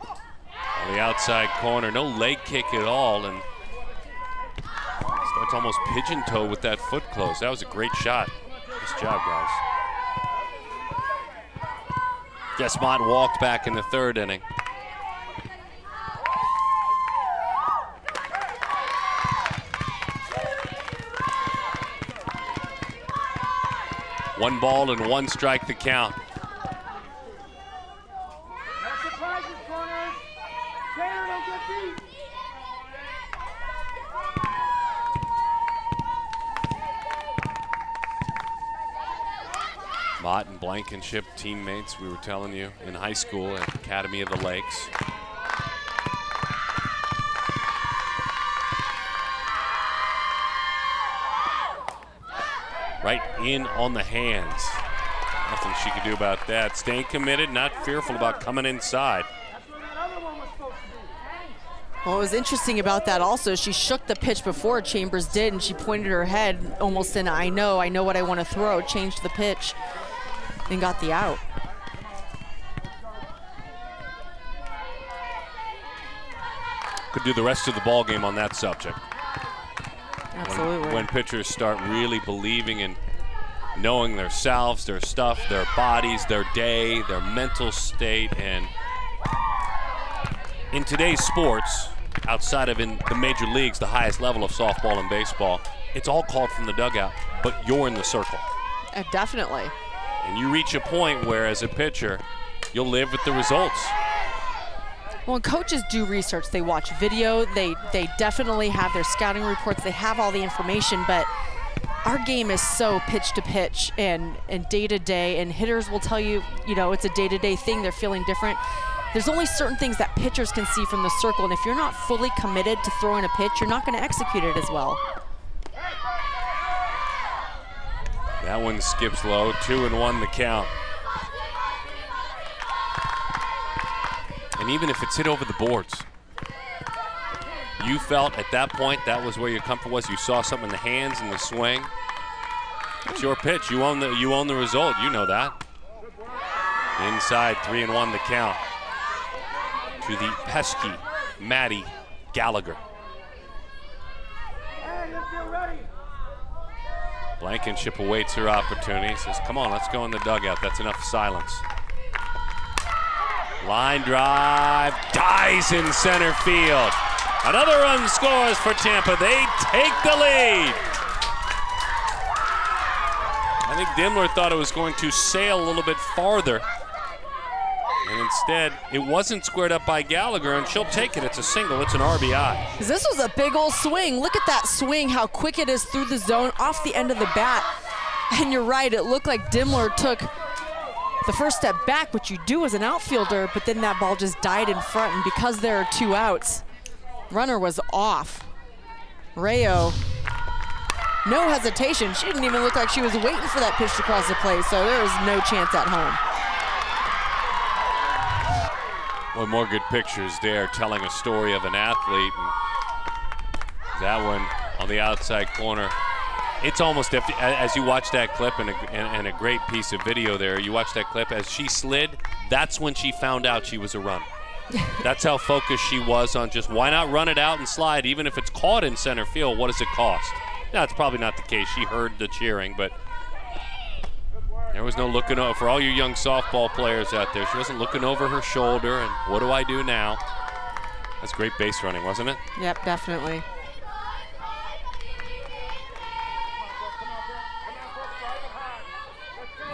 On the outside corner, no leg kick at all, and starts almost pigeon toe with that foot close. That was a great shot. Nice job, guys. Jess Mott walked back in the 3rd inning. One ball and 1 strike the count. No surprises, corners. Taylor don't get beat. Mott and Blankenship teammates, we were telling you, in high school at Academy of the Lakes. Right in on the hands. Nothing she could do about that. Staying committed, not fearful about coming inside. What was interesting about that also, she shook the pitch before Chambers did, and she pointed her head almost in I know what I want to throw, changed the pitch, and got the out. Could do the rest of the ball game on that subject. Absolutely. When pitchers start really believing in knowing their selves, their stuff, their bodies, their day, their mental state, and in today's sports, outside of in the major leagues, the highest level of softball and baseball, it's all called from the dugout, but you're in the circle. Definitely. And you reach a point where, as a pitcher, you'll live with the results. Well, and coaches do research. They watch video. They definitely have their scouting reports. They have all the information, but our game is so pitch to pitch and day to day, and hitters will tell you, it's a day-to-day thing. They're feeling different. There's only certain things that pitchers can see from the circle, and if you're not fully committed to throwing a pitch, you're not going to execute it as well. That one skips low, 2-1 the count. And even if it's hit over the boards, you felt at that point that was where your comfort was. You saw something in the hands and the swing. It's your pitch. You own the result. You know that. Inside, 3-1 the count to the pesky Maddie Gallagher. Blankenship awaits her opportunity. Says, come on, let's go in the dugout. That's enough silence. Line drive, dies in center field. Another run scores for Tampa. They take the lead. I think Dimmler thought it was going to sail a little bit farther. And instead, it wasn't squared up by Gallagher, and she'll take it. It's a single. It's an RBI. This was a big old swing. Look at that swing, how quick it is through the zone, off the end of the bat. And you're right, it looked like Dimmler took the first step back, which you do as an outfielder, but then that ball just died in front, and because there are 2 outs, runner was off. Rayo, no hesitation. She didn't even look like she was waiting for that pitch to cross the plate, so there was no chance at home. One more good pictures there telling a story of an athlete. And that one on the outside corner. It's almost, as you watch that clip, and a great piece of video there, you watch that clip, as she slid, that's when she found out she was a run. That's how focused she was on just why not run it out and slide, even if it's caught in center field, what does it cost? Now, it's probably not the case. She heard the cheering, but there was no looking over. For all you young softball players out there, she wasn't looking over her shoulder and what do I do now? That's great base running, wasn't it? Yep, definitely.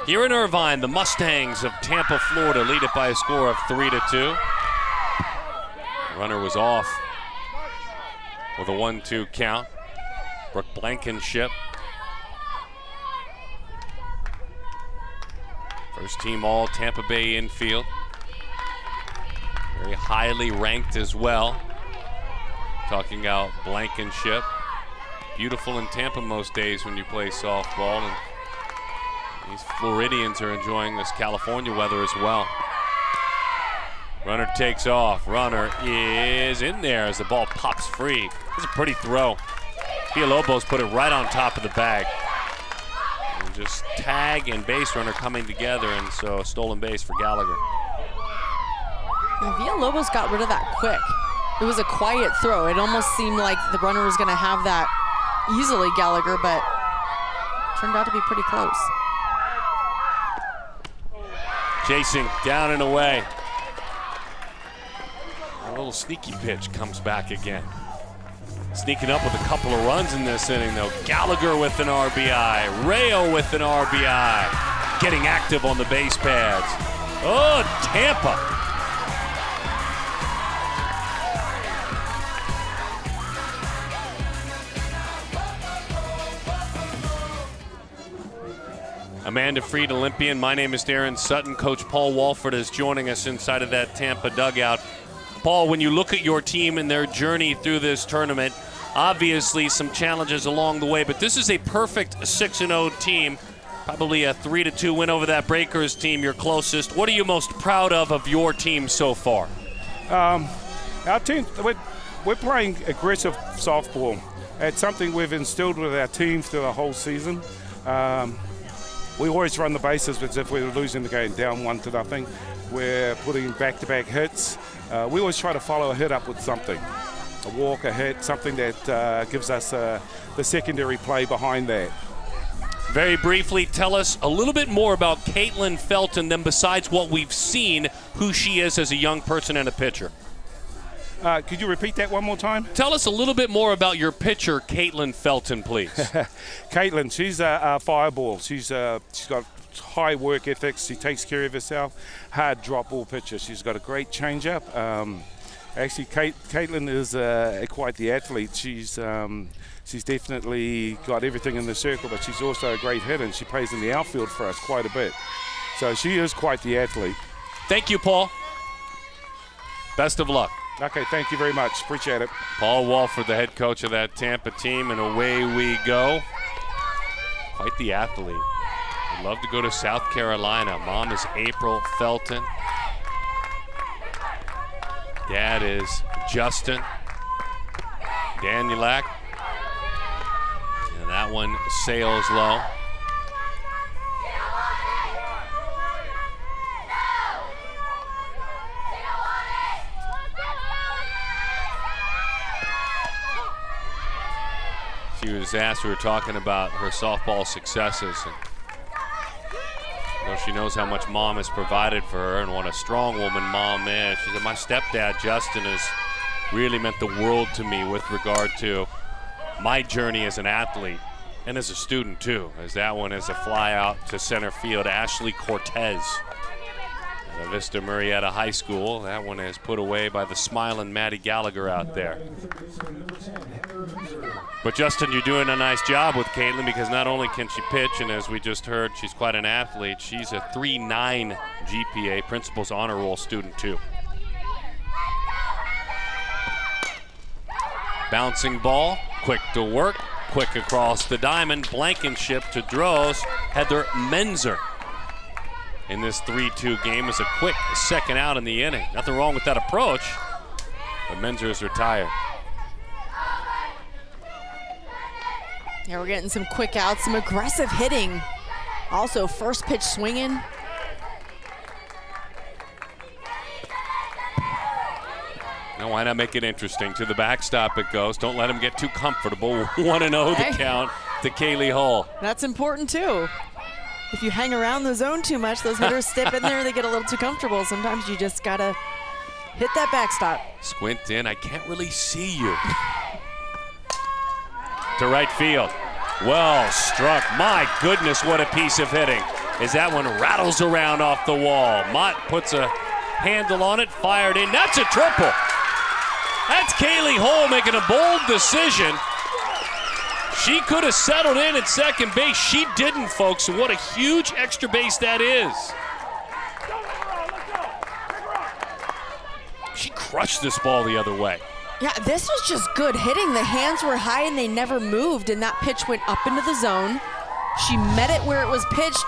Here in Irvine, the Mustangs of Tampa, Florida lead it by a score of 3-2. The runner was off with a 1-2 count. Brooke Blankenship. First team all Tampa Bay infield. Very highly ranked as well. Talking about Blankenship. Beautiful in Tampa most days when you play softball. And these Floridians are enjoying this California weather as well. Runner takes off. Runner is in there as the ball pops free. It's a pretty throw. Villalobos put it right on top of the bag. And just tag and base runner coming together, and so a stolen base for Gallagher. Now, Villalobos got rid of that quick. It was a quiet throw. It almost seemed like the runner was going to have that easily, Gallagher, but turned out to be pretty close. Chasing down and away. A little sneaky pitch comes back again. Sneaking up with a couple of runs in this inning, though. Gallagher with an RBI. Rayo with an RBI. Getting active on the base pads. Oh, Tampa. Amanda Freed, Olympian. My name is Darren Sutton. Coach Paul Walford is joining us inside of that Tampa dugout. Paul, when you look at your team and their journey through this tournament, obviously some challenges along the way, but this is a perfect 6-0 team. Probably a 3-2 win over that Breakers team, your closest. What are you most proud of your team so far? Our team, we're playing aggressive softball. It's something we've instilled with our team through the whole season. We always run the bases as if we were losing the game down 1-0. We're putting back-to-back hits. We always try to follow a hit up with something. A walk, a hit, something that gives us the secondary play behind that. Very briefly, tell us a little bit more about Kaitlyn Felton, then besides what we've seen, who she is as a young person and a pitcher. Could you repeat that one more time? Tell us a little bit more about your pitcher, Kaitlyn Felton, please. Kaitlyn, she's a fireball. She's got high work ethics. She takes care of herself. Hard drop ball pitcher. She's got a great changeup. Actually, Kaitlyn is quite the athlete. She's definitely got everything in the circle, but she's also a great hitter, and she plays in the outfield for us quite a bit. So she is quite the athlete. Thank you, Paul. Best of luck. Okay, thank you very much. Appreciate it. Paul Walford, the head coach of that Tampa team, and away we go. Quite the athlete. Would love to go to South Carolina. Mom is April Felton. Dad is Justin Danielak. And that one sails low. She was asked past, we were talking about her softball successes. And she knows how much Mom has provided for her and what a strong woman Mom is. She said, my stepdad, Justin, has really meant the world to me with regard to my journey as an athlete and as a student, too, as that one is a fly out to center field. Ashley Cortez at Vista Murrieta High School. That one is put away by the smiling Maddie Gallagher out there. But Justin, you're doing a nice job with Kaitlyn, because not only can she pitch, and as we just heard, she's quite an athlete. She's a 3.9 GPA, Principal's Honor Roll student too. Bouncing ball, quick to work, quick across the diamond. Blankenship to Droz. Heather Menzer in this 3-2 game is a quick second out in the inning. Nothing wrong with that approach, but Menzer is retired. Yeah, we're getting some quick outs, some aggressive hitting. Also, first pitch swinging. Now, why not make it interesting? To the backstop it goes. Don't let him get too comfortable. 1-0 the count to Kaylee Hull. That's important, too. If you hang around the zone too much, those hitters step in there, they get a little too comfortable. Sometimes you just got to hit that backstop. Squint in. I can't really see you. To right field. Well struck. My goodness, what a piece of hitting. As that one rattles around off the wall. Mott puts a handle on it, fired in. That's a triple. That's Kaylee Hull making a bold decision. She could have settled in at second base. She didn't, folks. And what a huge extra base that is. She crushed this ball the other way. Yeah, this was just good hitting. The hands were high and they never moved, and that pitch went up into the zone. She met it where it was pitched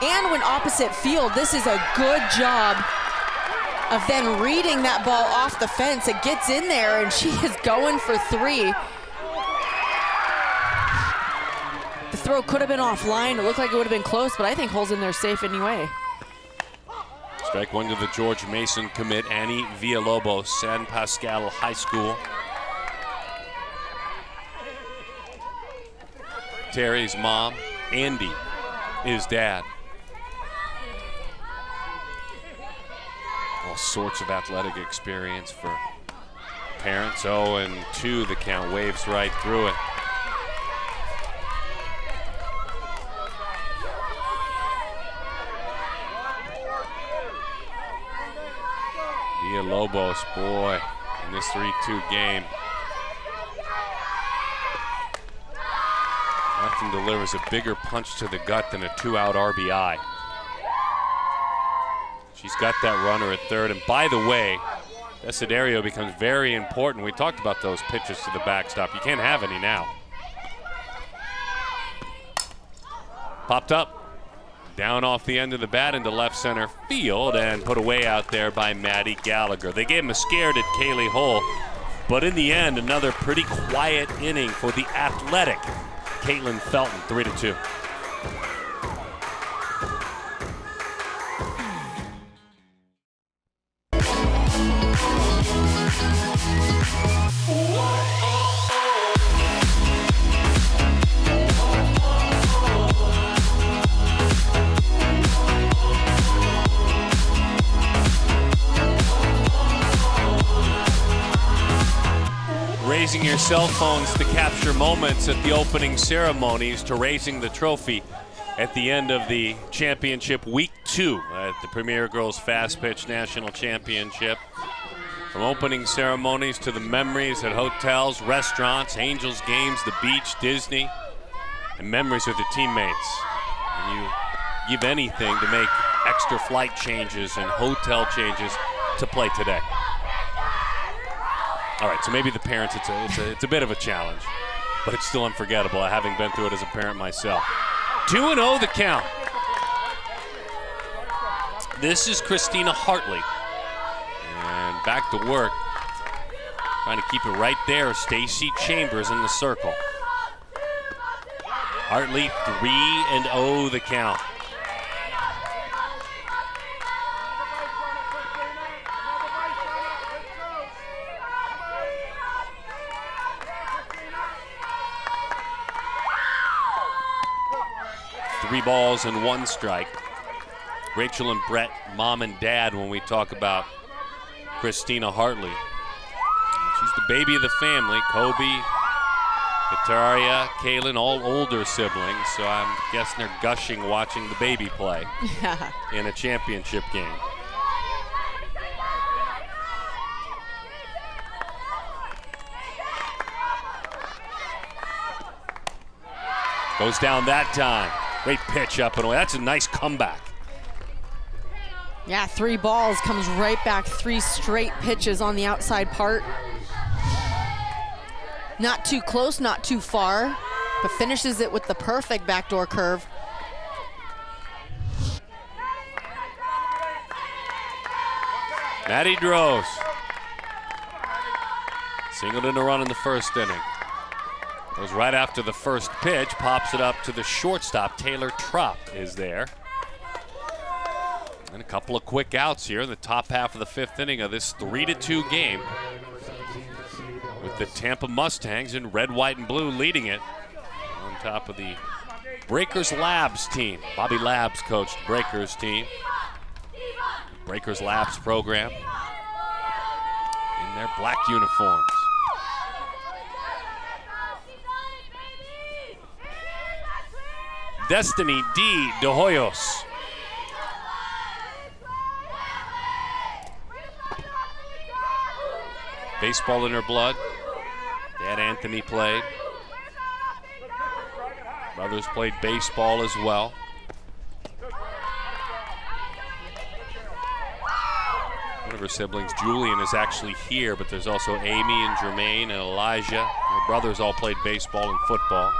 and went opposite field. This is a good job of then reading that ball off the fence. It gets in there, and she is going for 3. The throw could have been offline. It looked like it would have been close, but I think Hull's in there safe anyway. Strike one to the George Mason commit, Annie Villalobos, San Pascal High School. Terry's mom, Andy, is dad. All sorts of athletic experience for parents. 0-2, the count waves right through it. Villalobos, boy, in this 3-2 game. Nothing delivers a bigger punch to the gut than a 2-out RBI. She's got that runner at third. And by the way, Desiderio becomes very important. We talked about those pitches to the backstop. You can't have any now. Popped up. Down off the end of the bat into left center field and put away out there by Maddie Gallagher. They gave him a scare at Kaylee Hull, but in the end, another pretty quiet inning for the athletic Kaitlyn Felton, 3-2. Raising your cell phones to capture moments at the opening ceremonies, to raising the trophy at the end of the championship week 2 at the Premier Girls Fastpitch National Championship. From opening ceremonies to the memories at hotels, restaurants, Angels games, the beach, Disney, and memories with the teammates. And you give anything to make extra flight changes and hotel changes to play today. All right, so maybe the parents, it's a bit of a challenge, but it's still unforgettable, having been through it as a parent myself. 2-0 the count. This is Christina Hartley. And back to work, trying to keep it right there. Stacey Chambers in the circle. Hartley 3-0 the count. 3 balls and 1 strike. Rachel and Brett, mom and dad, when we talk about Christina Hartley. She's the baby of the family. Kobe, Kataria, Kaitlyn, all older siblings, so I'm guessing they're gushing watching the baby play in a championship game. Goes down that time. Great pitch up and away. That's a nice comeback. Yeah, 3 balls, comes right back, 3 straight pitches on the outside part. Not too close, not too far, but finishes it with the perfect backdoor curve. Maddie Droz. Singled in a run in the first inning. Goes right after the first pitch, pops it up to the shortstop. Taylor Trop is there. And a couple of quick outs here in the top half of the 5th inning of this 3-2 game, with the Tampa Mustangs in red, white, and blue leading it on top of the Breakers Labs team. Bobby Labs coached Breakers team. Breakers Labs program in their black uniforms. Destiny D. De Hoyos. Baseball in her blood. Dad Anthony played. Brothers played baseball as well. One of her siblings, Julian, is actually here, but there's also Amy and Jermaine and Elijah. Her brothers all played baseball and football.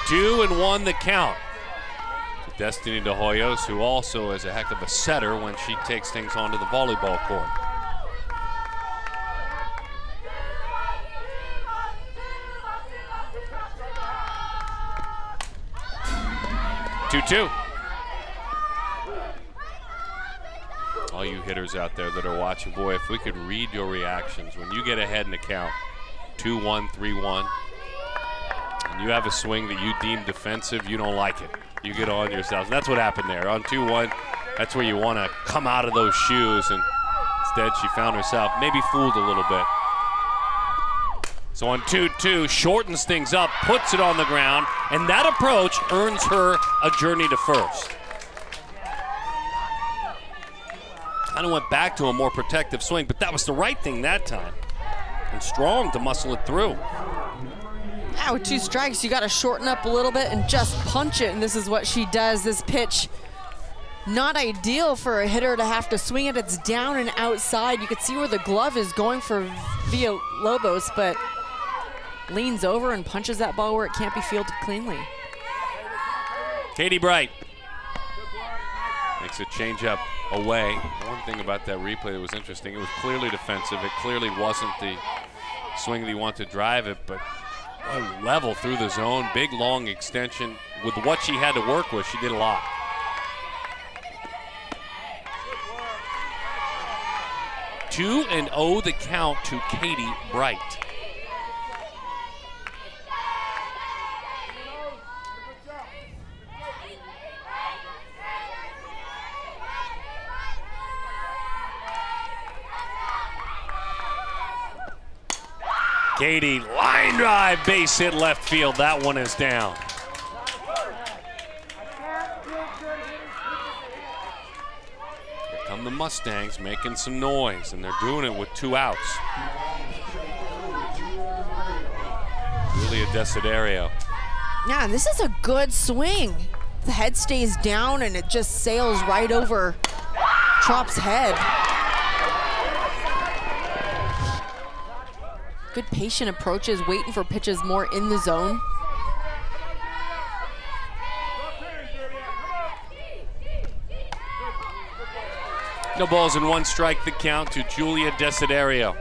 Two and one the count. Destiny De Hoyos, who also is a heck of a setter when she takes things onto the volleyball court. Two. All you hitters out there that are watching, boy, if we could read your reactions when you get ahead in the count, 2-1, 3-1, and you have a swing that you deem defensive, you don't like it. You get on yourselves. And that's what happened there. On 2-1, that's where you want to come out of those shoes, and instead she found herself maybe fooled a little bit. So on 2-2, shortens things up, puts it on the ground, and that approach earns her a journey to first. Kind of went back to a more protective swing, but that was the right thing that time. And Strong to muscle it through. Yeah, with 2 strikes, you got to shorten up a little bit and just punch it, and this is what she does. This pitch, not ideal for a hitter to have to swing it. It's down and outside. You could see where the glove is going for Villalobos, but leans over and punches that ball where it can't be fielded cleanly. Katie Bright makes a changeup away. One thing about that replay that was interesting, it was clearly defensive. It clearly wasn't the swing that he wanted to drive it, but level through the zone, big long extension. With what she had to work with, she did a lot. Two and 0 the count to Katie Bright. Katie, line drive, base hit left field. That one is down. Here come the Mustangs making some noise, and they're doing it with 2 outs. Julia Desiderio. Yeah, this is a good swing. The head stays down, and it just sails right over Trop's head. Good patient approaches, waiting for pitches more in the zone. No balls and 1 strike the count to Julia Desiderio.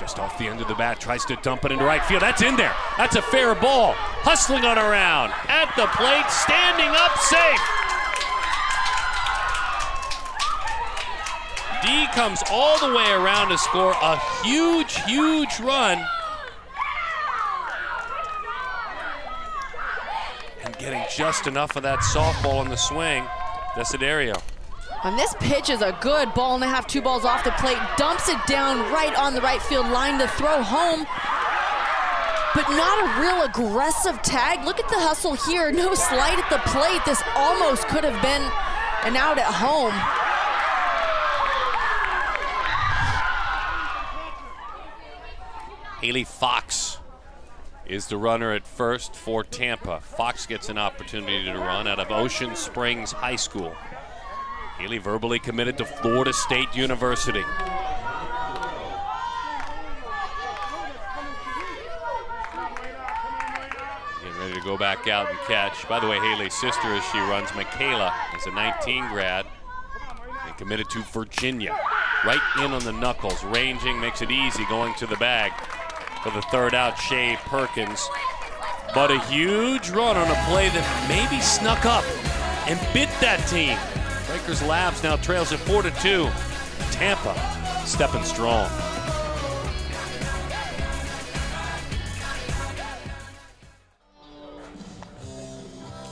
Just off the end of the bat, tries to dump it into right field. That's in there. That's a fair ball. Hustling on around. At the plate, standing up, safe. D comes all the way around to score a huge, huge run. And getting just enough of that softball in the swing. Desiderio. And this pitch is a good ball and a half, 2 balls off the plate. Dumps it down right on the right field line to throw home. But not a real aggressive tag. Look at the hustle here. No slide at the plate. This almost could have been an out at home. Haley Fox is the runner at first for Tampa. Fox gets an opportunity to run out of Ocean Springs High School. Haley verbally committed to Florida State University. Getting ready to go back out and catch. By the way, Haley's sister, as she runs, Michaela, is a 19 grad and committed to Virginia. Right in on the knuckles, ranging, makes it easy going to the bag. For the third out, Shea Perkins. But a huge run on a play that maybe snuck up and bit that team. Breakers Labs now trails at 4-2. Tampa stepping strong.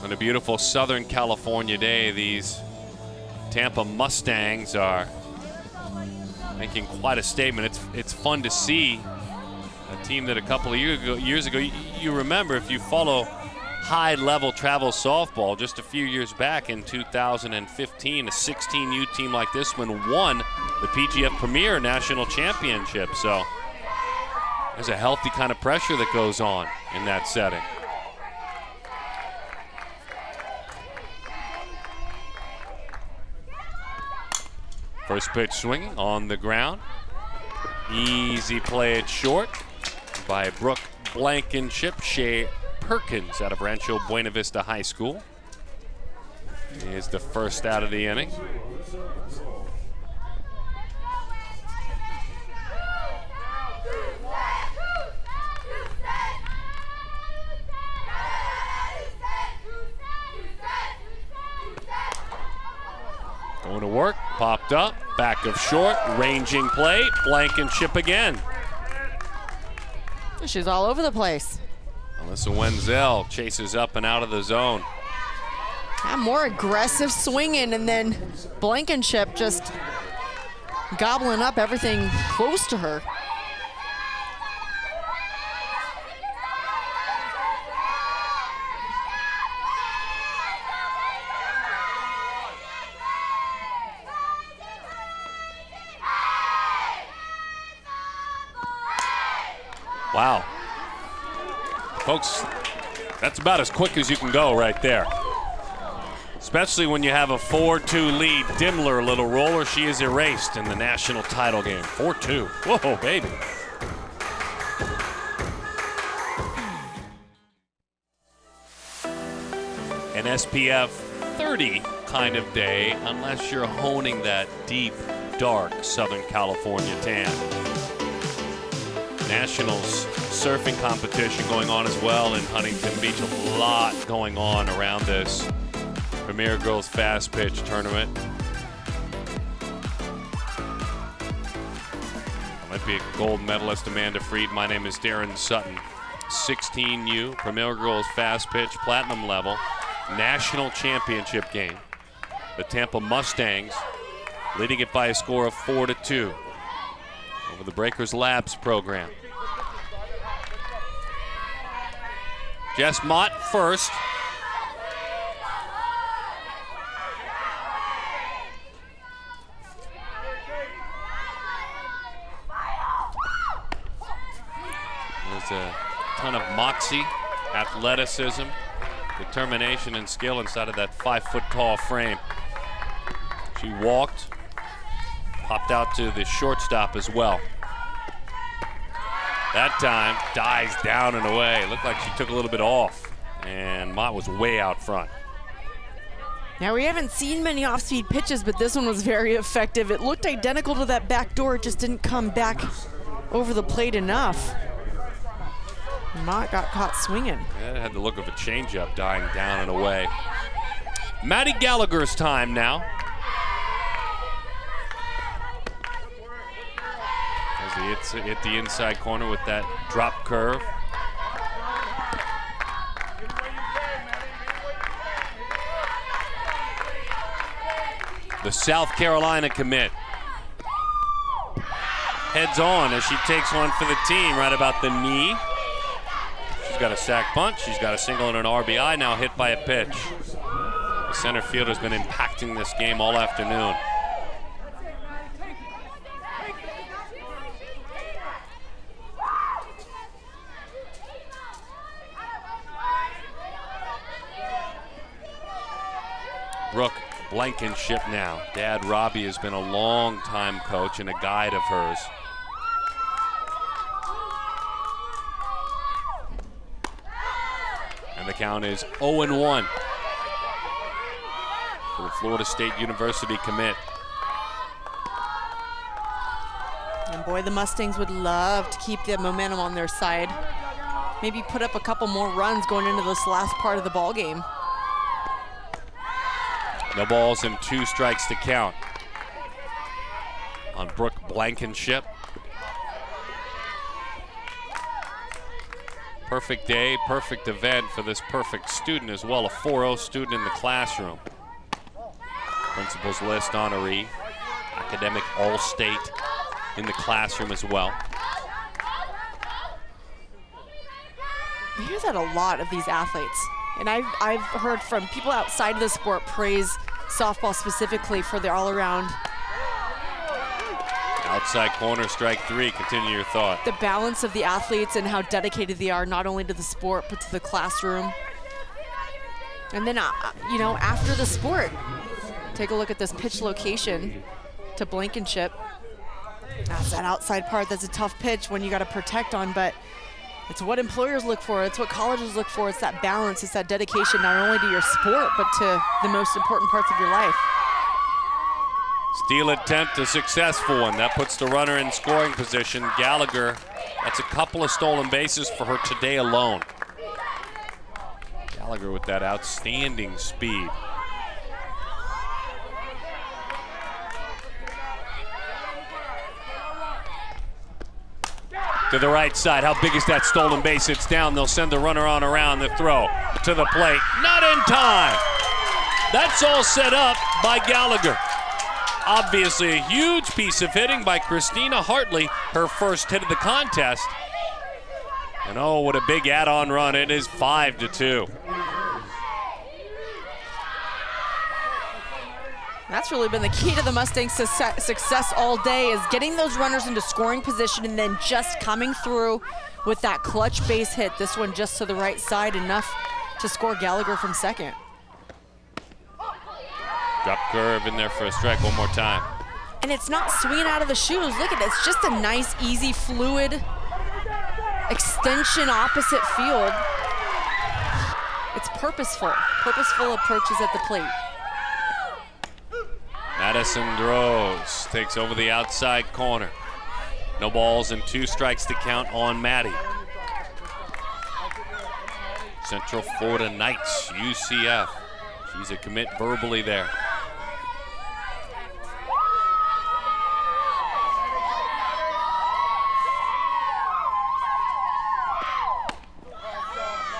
On a beautiful Southern California day, these Tampa Mustangs are making quite a statement. It's fun to see a team that a couple of years ago, you remember if you follow high-level travel softball, just a few years back in 2015, a 16U team like this one won the PGF Premier National Championship. So there's a healthy kind of pressure that goes on in that setting. First pitch swinging on the ground. Easy play at short by Brooke Blankenship. Shea Perkins out of Rancho Buena Vista High School is the first out of the inning. Going to work, popped up, back of short, ranging play, Blankenship again. She's all over the place. Alyssa Wenzel chases up and out of the zone. More aggressive swinging, and then Blankenship just gobbling up everything close to her. Wow. Folks, that's about as quick as you can go right there. Especially when you have a 4-2 lead. Dimmler, a little roller. She is erased in the national title game. 4-2. Whoa, baby. An SPF 30 kind of day, unless you're honing that deep, dark Southern California tan. Nationals surfing competition going on as well in Huntington Beach. A lot going on around this Premier Girls Fastpitch tournament. That might be a gold medalist, Amanda Freed. My name is Darren Sutton. 16U Premier Girls Fastpitch platinum level national championship game. The Tampa Mustangs leading it by a score of 4-2 over the Breakers Labs program. Jess Mott first. There's a ton of moxie, athleticism, determination, and skill inside of that 5-foot-tall frame. She walked, popped out to the shortstop as well. That time, dives down and away. Looked like she took a little bit off, and Mott was way out front. Now, we haven't seen many off-speed pitches, but this one was very effective. It looked identical to that back door. It just didn't come back over the plate enough. Mott got caught swinging. Yeah, it had the look of a changeup dying down and away. Maddie Gallagher's time now. As he hit the inside corner with that drop curve. The South Carolina commit heads on as she takes one for the team right about the knee. She's got a sac bunt. She's got a single and an RBI, now hit by a pitch. The center field has been impacting this game all afternoon. Brooke Blankenship now. Dad Robbie has been a long-time coach and a guide of hers. And the count is 0-1 for the Florida State University commit. And boy, the Mustangs would love to keep the momentum on their side. Maybe put up a couple more runs going into this last part of the ball game. No balls and 2 strikes to count on Brooke Blankenship. Perfect day, perfect event for this perfect student as well. A 4.0 student in the classroom. Principal's list honoree, academic all-state in the classroom as well. You hear that a lot of these athletes. And I've heard from people outside of the sport praise softball specifically for their all-around. Outside corner, strike 3. Continue your thought. The balance of the athletes and how dedicated they are not only to the sport but to the classroom. And then, you know, after the sport, take a look at this pitch location to Blankenship. That's that outside part. That's a tough pitch when you got to protect on, but it's what employers look for. It's what colleges look for. It's that balance. It's that dedication not only to your sport, but to the most important parts of your life. Steal attempt, a successful one. That puts the runner in scoring position. Gallagher, that's a couple of stolen bases for her today alone. Gallagher with that outstanding speed. To the right side, how big is that stolen base? It's down, they'll send the runner on around the throw to the plate. Not in time. That's all set up by Gallagher. Obviously a huge piece of hitting by Christina Hartley, her first hit of the contest. And oh, what a big add-on run. It is 5-2. That's really been the key to the Mustangs' success all day, is getting those runners into scoring position and then just coming through with that clutch base hit. This one just to the right side, enough to score Gallagher from second. Drop curve in there for a strike one more time. And it's not swinging out of the shoes. Look at it, it's just a nice, easy, fluid extension opposite field. It's purposeful approaches at the plate. Madison Droz takes over the outside corner. No balls and 2 strikes to count on Maddie. Central Florida Knights, UCF. She's a commit verbally there.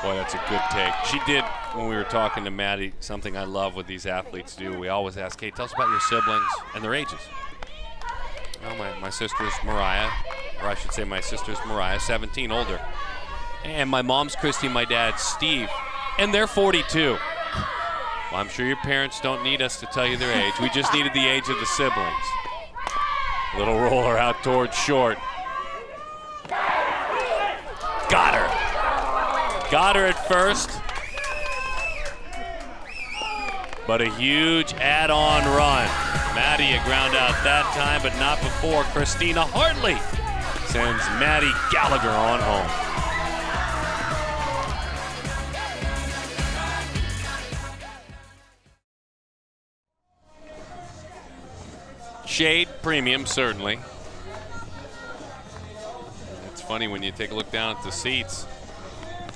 Boy, that's a good take. She did, when we were talking to Maddie, something I love what these athletes do. We always ask, hey, tell us about your siblings and their ages. Well, my sister's Mariah, or I should say my sister's Mariah, 17, older. And my mom's Christy, my dad's Steve, and they're 42. Well, I'm sure your parents don't need us to tell you their age. We just needed the age of the siblings. Little roller out towards short. Got her. Got her at first, but a huge add-on run. Maddie a ground out that time, but not before. Christina Hartley sends Maddie Gallagher on home. Shade premium, certainly. funny when you take a look down at the seats.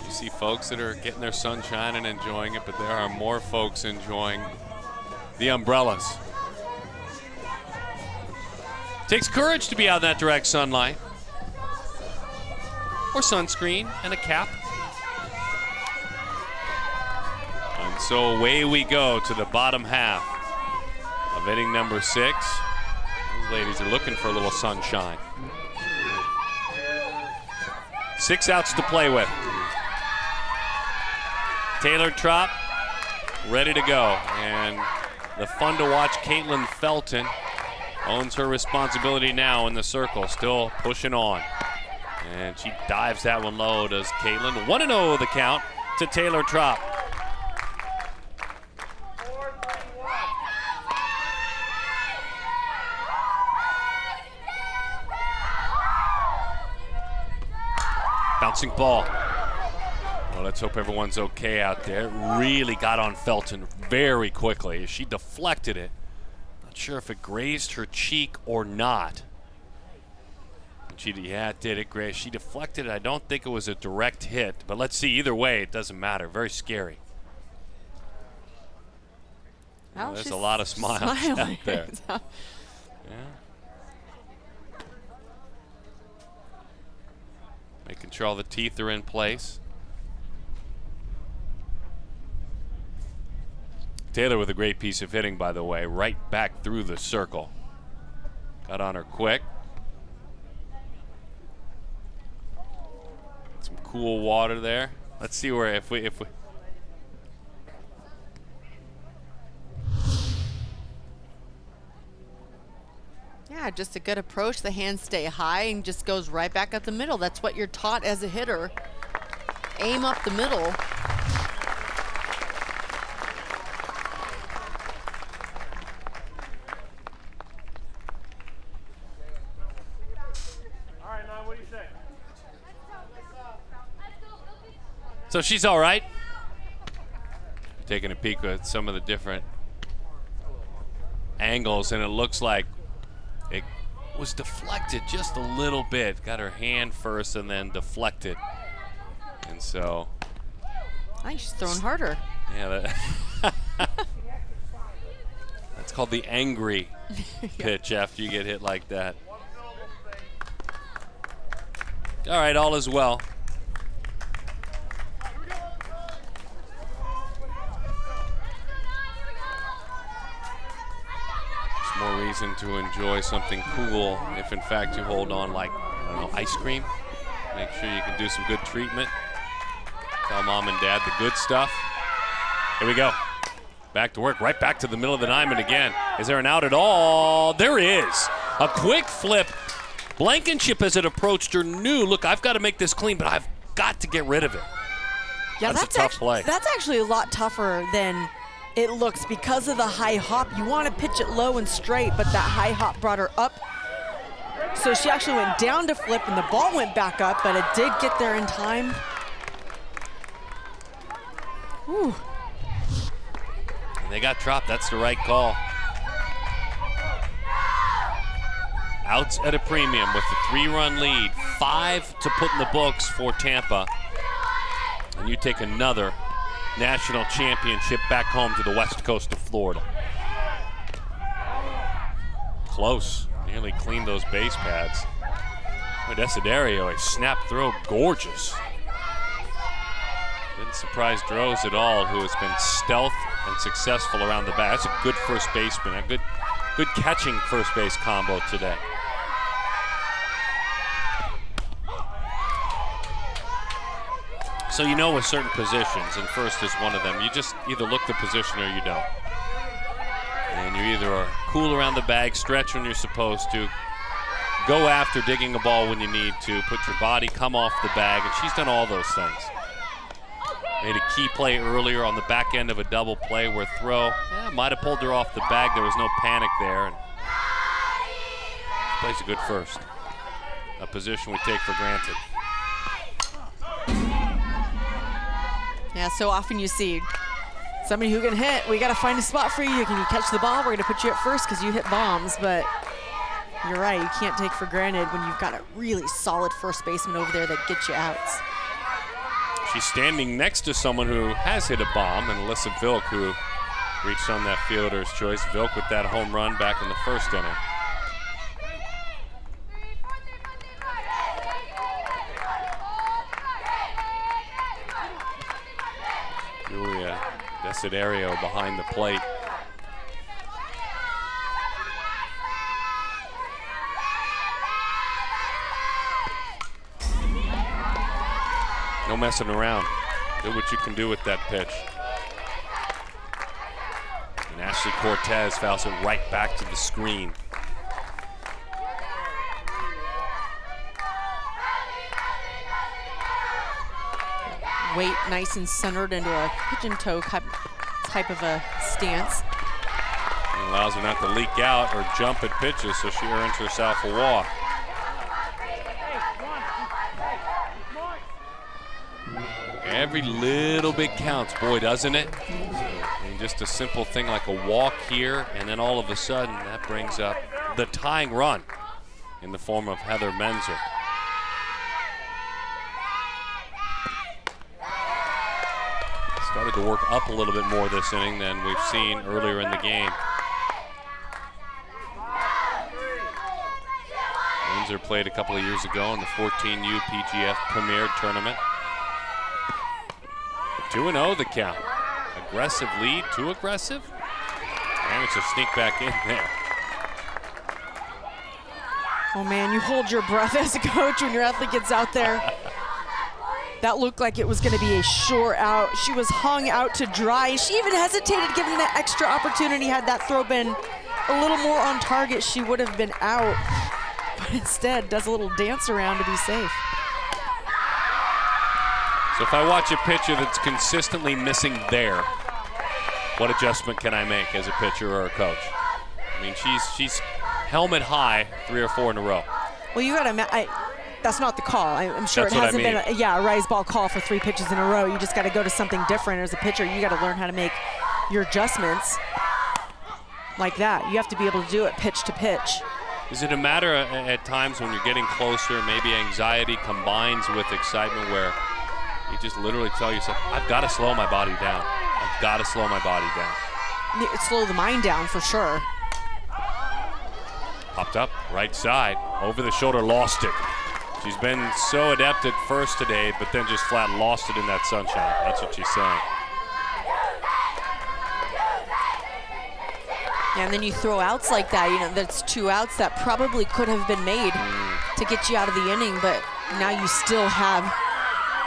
You see folks that are getting their sunshine and enjoying it, but there are more folks enjoying the umbrellas. Takes courage to be out in that direct sunlight. Or sunscreen and a cap. And so away we go to the bottom half of inning number 6. Those ladies are looking for a little sunshine. 6 outs to play with. Taylor Trop ready to go. And the fun to watch Kaitlyn Felton owns her responsibility now in the circle, still pushing on. And she dives that one low, does Kaitlyn. 1-0 the count to Taylor Trop. Bouncing ball. Well, let's hope everyone's okay out there. Really got on Felton very quickly. She deflected it. Not sure if it grazed her cheek or not. Yeah, it did. It grazed. She deflected it. I don't think it was a direct hit, but let's see. Either way, it doesn't matter. Very scary. Well, there's a lot of smiles out there. Yeah. Making sure all the teeth are in place. Taylor with a great piece of hitting, by the way, right back through the circle. Got on her quick. Some cool water there. Let's see where if we Yeah, just a good approach. The hands stay high and just goes right back up the middle. That's what you're taught as a hitter. Aim up the middle. All right, now what do you say? So she's all right. Taking a peek at some of the different angles, and it looks like it was deflected just a little bit. Got her hand first and then deflected. And so. I think she's throwing harder. Yeah, that's called the angry pitch after you get hit like that. All right, all is well. More reason to enjoy something cool if in fact you hold on, like, I don't know, ice cream. Make sure you can do some good treatment. Tell mom and dad the good stuff. Here we go. Back to work, right back to the middle of the diamond again. Is there an out at all? There is. A quick flip. Blankenship, as it approached her, knew, look, I've got to make this clean, but I've got to get rid of it. Yeah, that's a tough play. That's actually a lot tougher than it looks because of the high hop. You want to pitch it low and straight, but that high hop brought her up. So she actually went down to flip, and the ball went back up, but it did get there in time. Whew. And they got dropped. That's the right call. Outs at a premium with the 3-run lead. 5 to put in the books for Tampa. And you take another national championship back home to the west coast of Florida. Close. Nearly cleaned those base pads. Desiderio, a snap throw, gorgeous. Didn't surprise Droz at all, who has been stealth and successful around the bat. That's a good first baseman, a good catching first base combo today. So you know with certain positions, and first is one of them, you just either look the position or you don't. And you either are cool around the bag, stretch when you're supposed to, go after digging a ball when you need to, put your body, come off the bag, and she's done all those things. Made a key play earlier on the back end of a double play where throw might have pulled her off the bag. There was no panic there. And plays a good first. A position we take for granted. Yeah, so often you see somebody who can hit. We got to find a spot for you. Can you catch the ball? We're going to put you at first because you hit bombs. But you're right. You can't take for granted when you've got a really solid first baseman over there that gets you outs. She's standing next to someone who has hit a bomb, and Alyssa Vilk, who reached on that fielder's choice. Vilk with that home run back in the first inning. Julia Desiderio behind the plate. No messing around. Do what you can do with that pitch. And Ashley Cortez fouls it right back to the screen. Weight nice and centered into a pigeon toe type of a stance. And allows her not to leak out or jump at pitches, so she earns herself a walk. Every little bit counts, boy, doesn't it? I mean, just a simple thing like a walk here, and then all of a sudden that brings up the tying run in the form of Heather Menzer. Started to work up a little bit more this inning than we've seen earlier in the game. Menzer played a couple of years ago in the 14U PGF Premier Tournament. 2-0 the count. Aggressive lead, too aggressive? Managed to sneak back in there. Oh man, you hold your breath as a coach when your athlete gets out there. That looked like it was going to be a sure out. She was hung out to dry. She even hesitated giving that extra opportunity. Had that throw been a little more on target, she would have been out. But instead, does a little dance around to be safe. So if I watch a pitcher that's consistently missing there, what adjustment can I make as a pitcher or a coach? I mean, she's helmet high 3 or 4 in a row. Well, you got to. That's not the call. I'm sure That's it hasn't what I been a rise ball call for 3 pitches in a row. You just got to go to something different as a pitcher. You got to learn how to make your adjustments like that. You have to be able to do it pitch to pitch. Is it a matter at times when you're getting closer, maybe anxiety combines with excitement where you just literally tell yourself, I've got to slow my body down. I've got to slow my body down. Slow the mind down for sure. Popped up, right side, over the shoulder, lost it. She's been so adept at first today, but then just flat lost it in that sunshine. That's what she's saying. Yeah, and then you throw outs like that, that's 2 outs that probably could have been made to get you out of the inning, but now you still have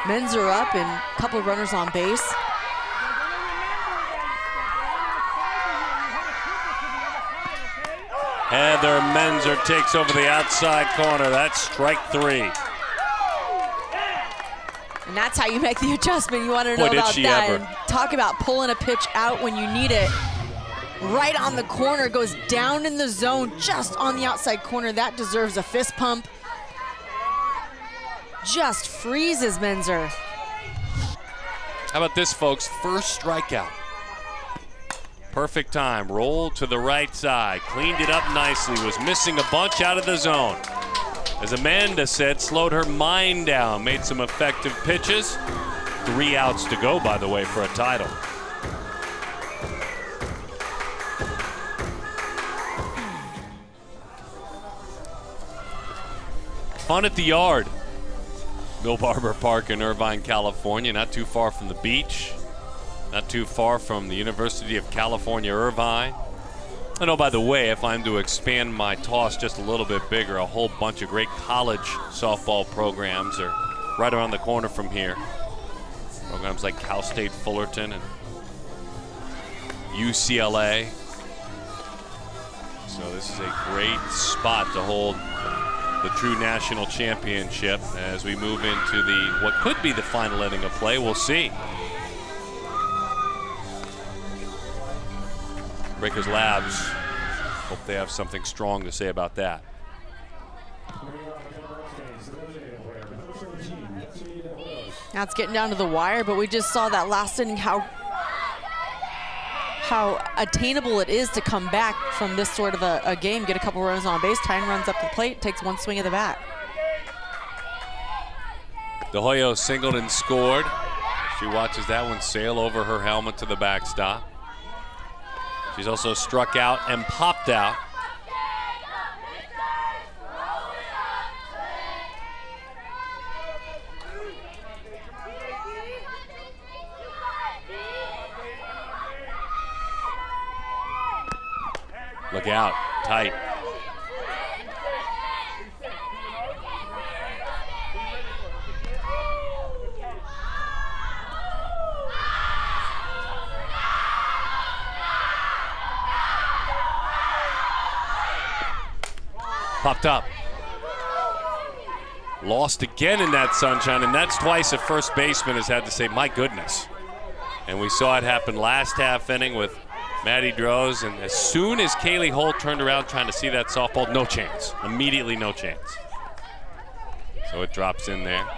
Menzer up and a couple of runners on base. Heather Menzer takes over the outside corner. That's strike 3. And that's how you make the adjustment. You want to know about that. And talk about pulling a pitch out when you need it. Right on the corner, goes down in the zone, just on the outside corner. That deserves a fist pump. Just freezes Menzer. How about this, folks? First strikeout. Perfect time. Roll to the right side. Cleaned it up nicely. Was missing a bunch out of the zone. As Amanda said, slowed her mind down. Made some effective pitches. 3 outs to go, by the way, for a title. Fun at the Yard. Bill Barber Park in Irvine, California. Not too far from the beach. Not too far from the University of California, Irvine. And oh, by the way, if I'm to expand my toss just a little bit bigger, a whole bunch of great college softball programs are right around the corner from here. Programs like Cal State Fullerton and UCLA. So this is a great spot to hold the true national championship as we move into the what could be the final inning of play. We'll see. Breakers Labs, hope they have something strong to say about that. Now it's getting down to the wire, but we just saw that last inning how how attainable it is to come back from this sort of a game, get a couple runs on base, Tyne runs up the plate, takes one swing of the bat. De Hoyo singled and scored. She watches that one sail over her helmet to the backstop. She's also struck out and popped out. Look out, tight. Popped up. Lost again in that sunshine, and that's twice a first baseman has had to say, my goodness. And we saw it happen last half inning with Maddie Droz, and as soon as Kaylee Holt turned around trying to see that softball, no chance. Immediately no chance. So it drops in there.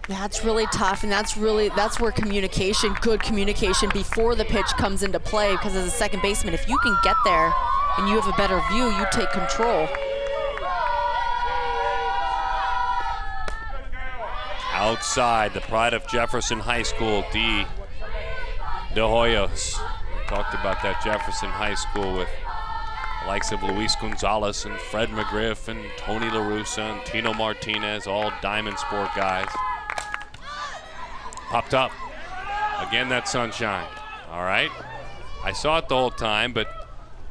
That's really tough, and that's where communication, good communication before the pitch comes into play, because as a second baseman, if you can get there and you have a better view, you take control. Outside, the pride of Jefferson High School, De Hoyos. We talked about that Jefferson High School with the likes of Luis Gonzalez and Fred McGriff and Tony LaRussa and Tino Martinez, all Diamond Sport guys. Popped up. Again, that sunshine. All right. I saw it the whole time, but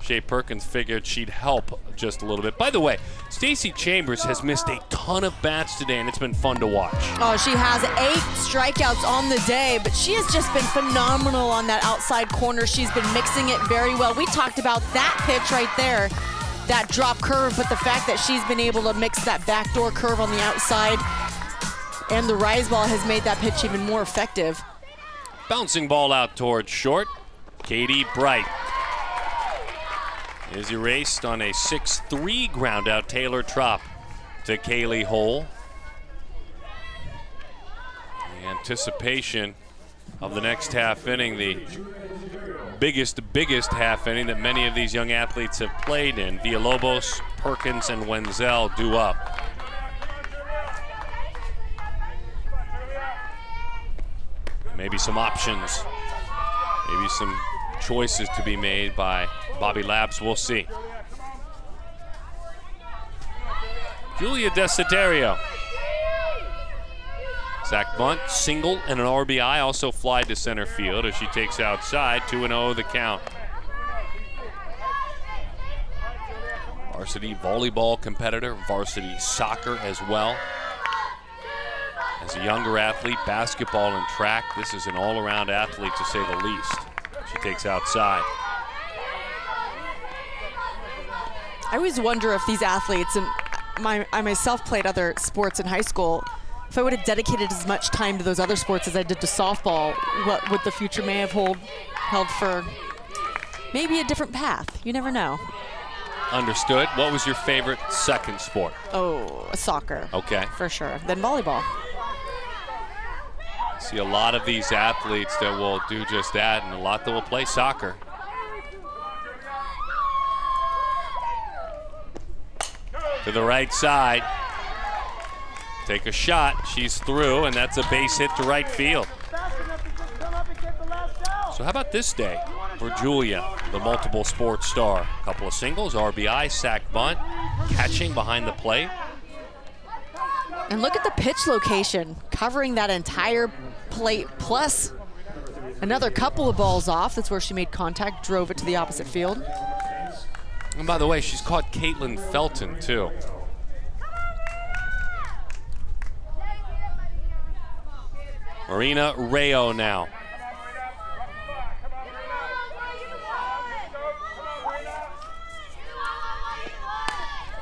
Shea Perkins figured she'd help just a little bit. By the way, Stacey Chambers has missed a ton of bats today, and it's been fun to watch. Oh, she has 8 strikeouts on the day, but she has just been phenomenal on that outside corner. She's been mixing it very well. We talked about that pitch right there, that drop curve, but the fact that she's been able to mix that backdoor curve on the outside and the rise ball has made that pitch even more effective. Bouncing ball out towards short. Katie Bright is erased on a 6-3 ground out. Taylor Trop to Kaylee Hole. The anticipation of the next half inning, the biggest half inning that many of these young athletes have played in. Villalobos, Perkins, and Wenzel due up. Maybe some options, maybe some choices to be made by Bobby Labs. We'll see. Julia Desiderio. Sack bunt, single, and an RBI. Also fly to center field as she takes outside. 2-0 the count. Varsity volleyball competitor, varsity soccer as well. As a younger athlete, basketball and track, this is an all-around athlete to say the least. She takes outside. I always wonder if these athletes, and I myself played other sports in high school, if I would have dedicated as much time to those other sports as I did to softball, what would the future may have held for maybe a different path? You never know. Understood. What was your favorite second sport? Oh, soccer. Okay. For sure. Then volleyball. See a lot of these athletes that will do just that, and a lot that will play soccer. To the right side. Take a shot. She's through, and that's a base hit to right field. So how about this day for Julia, the multiple sports star? A couple of singles, RBI, sack bunt, catching behind the plate. And look at the pitch location, covering that entire plate, plus another couple of balls off. That's where she made contact, drove it to the opposite field. And by the way, she's caught Kaitlyn Felton, too. Marina Rayo now.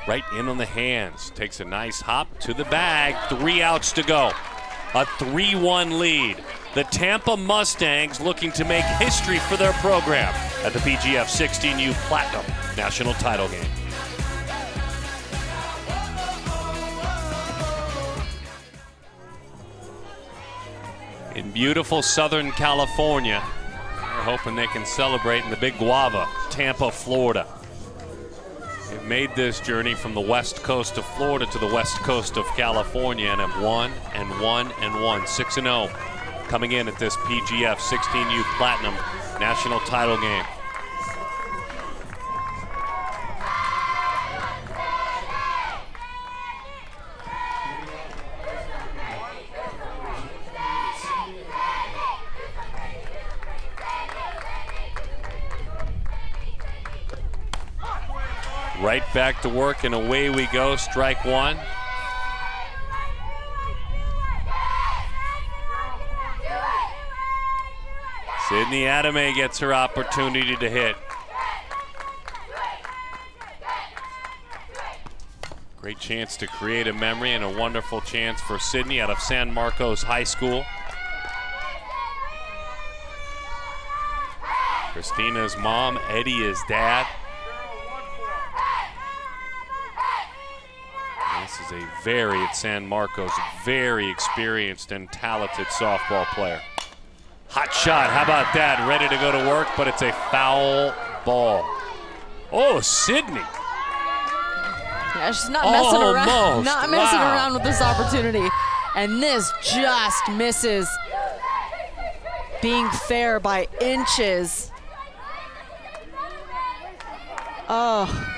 Right in on the hands. Takes a nice hop to the bag. 3 outs to go. A 3-1 lead. The Tampa Mustangs looking to make history for their program at the PGF 16U Platinum National Title Game. In beautiful Southern California, they're hoping they can celebrate in the Big Guava, Tampa, Florida. They've made this journey from the west coast of Florida to the west coast of California and have won and won and won. 6-0 coming in at this PGF 16U Platinum National Title game. Right back to work, and away we go. Strike one. Sydney Adame gets her opportunity to hit. Great chance to create a memory and a wonderful chance for Sydney out of San Marcos High School. Christina's mom, Eddie is dad. This is at San Marcos, very experienced and talented softball player. Hot shot, how about that? Ready to go to work, but it's a foul ball. Oh, Sydney. Yeah, she's not messing around. Almost. Not messing Wow. around with this opportunity. And this just misses. Being fair by inches. Oh.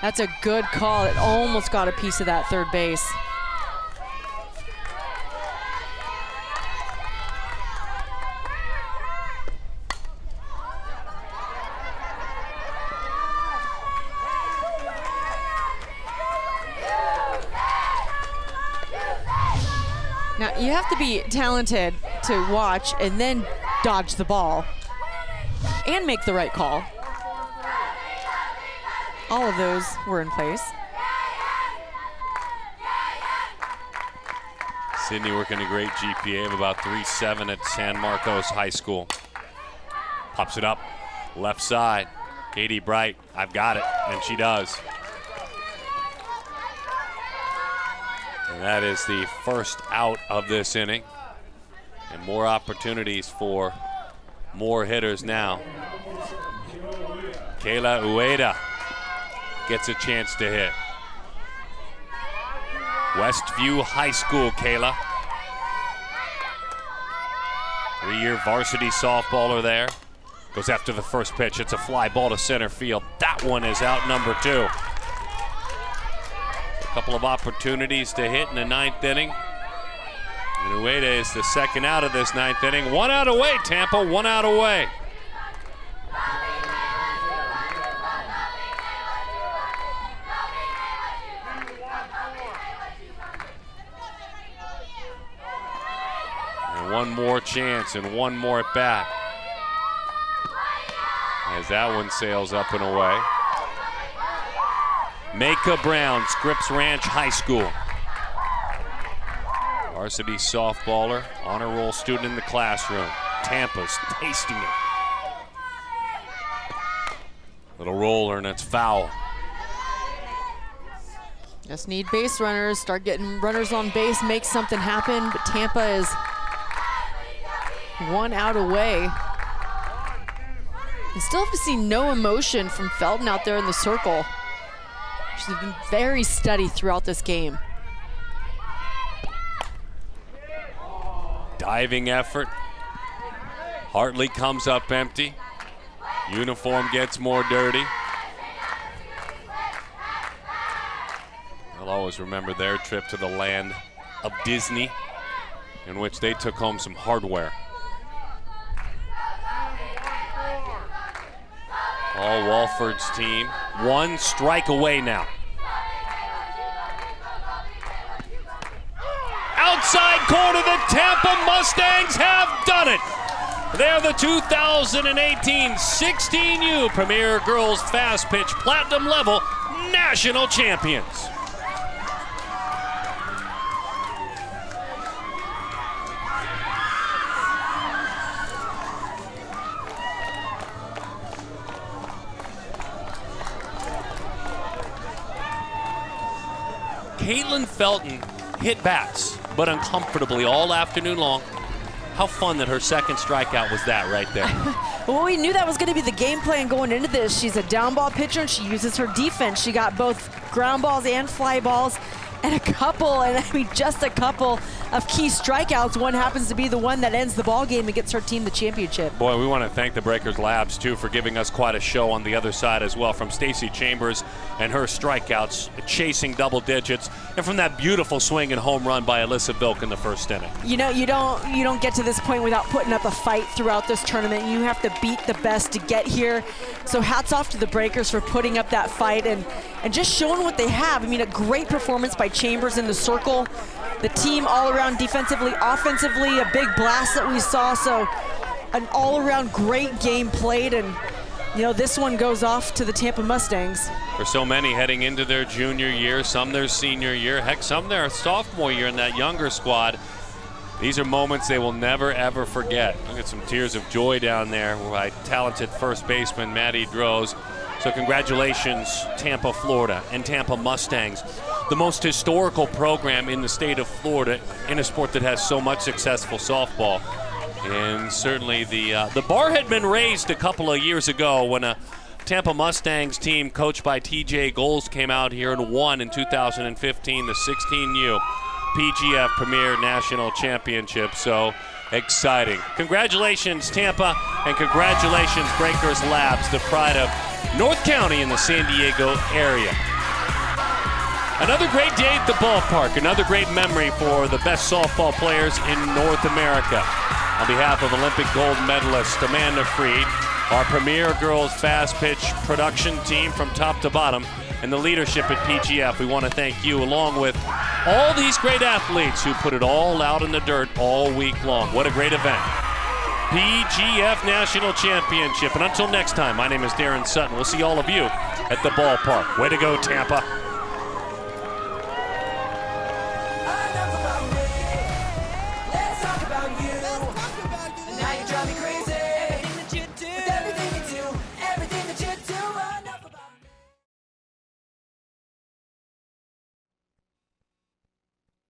That's a good call. It almost got a piece of that third base. Now, you have to be talented to watch and then dodge the ball and make the right call. All of those were in place. Sydney working a great GPA of about 3.7 at San Marcos High School. Pops it up, left side. Katie Bright, I've got it, and she does. And that is the first out of this inning. And more opportunities for more hitters now. Kayla Ueda gets a chance to hit. Westview High School, Kayla. 3-year varsity softballer there. Goes after the first pitch. It's a fly ball to center field. That one is out, number 2. A couple of opportunities to hit in the 9th inning. And Ueda is the second out of this 9th inning. 1 out away, Tampa, 1 out away. One more chance and one more at bat. As that one sails up and away. Micah Brown, Scripps Ranch High School. Varsity softballer, honor roll student in the classroom. Tampa's tasting it. Little roller and it's foul. Just need base runners, start getting runners on base, make something happen, but Tampa is 1 out away. I still have to see no emotion from Felton out there in the circle. She's been very steady throughout this game. Diving effort. Hartley comes up empty. Uniform gets more dirty. I'll always remember their trip to the land of Disney, in which they took home some hardware. Paul Walford's team, 1 strike away now. Outside corner, the Tampa Mustangs have done it. They're the 2018 16U Premier Girls Fastpitch Platinum Level National Champions. Kaitlyn Felton hit bats, but uncomfortably all afternoon long. How fun that her second strikeout was that right there. Well, we knew that was going to be the game plan going into this. She's a down ball pitcher, and she uses her defense. She got both ground balls and fly balls, and just a couple of key strikeouts. One happens to be the one that ends the ball game and gets her team the championship. Boy, we want to thank the Breakers Labs, too, for giving us quite a show on the other side as well, from Stacey Chambers and her strikeouts, chasing double digits, and from that beautiful swing and home run by Alyssa Vilk in the first inning. You know, you don't get to this point without putting up a fight throughout this tournament. You have to beat the best to get here. So hats off to the Breakers for putting up that fight and just showing what they have. I mean, a great performance by Chambers in the circle. The team all around defensively, offensively, a big blast that we saw. So an all-around great game played, and this one goes off to the Tampa Mustangs. For so many heading into their junior year, some their senior year, heck, some their sophomore year in that younger squad. These are moments they will never, ever forget. Look at some tears of joy down there by talented first baseman Maddie Droz. So congratulations, Tampa, Florida, and Tampa Mustangs, the most historical program in the state of Florida in a sport that has so much successful softball. And certainly the bar had been raised a couple of years ago when a Tampa Mustangs team coached by TJ Goals came out here and won in 2015 the 16U PGF Premier National Championship. So exciting. Congratulations, Tampa, and congratulations, Breakers Labs, the pride of North County in the San Diego area. Another great day at the ballpark, another great memory for the best softball players in North America. On behalf of Olympic gold medalist Amanda Freed, our Premier Girls Fast Pitch production team from top to bottom, and the leadership at PGF, we want to thank you, along with all these great athletes who put it all out in the dirt all week long. What a great event. PGF National Championship. And until next time, my name is Darren Sutton. We'll see all of you at the ballpark. Way to go, Tampa.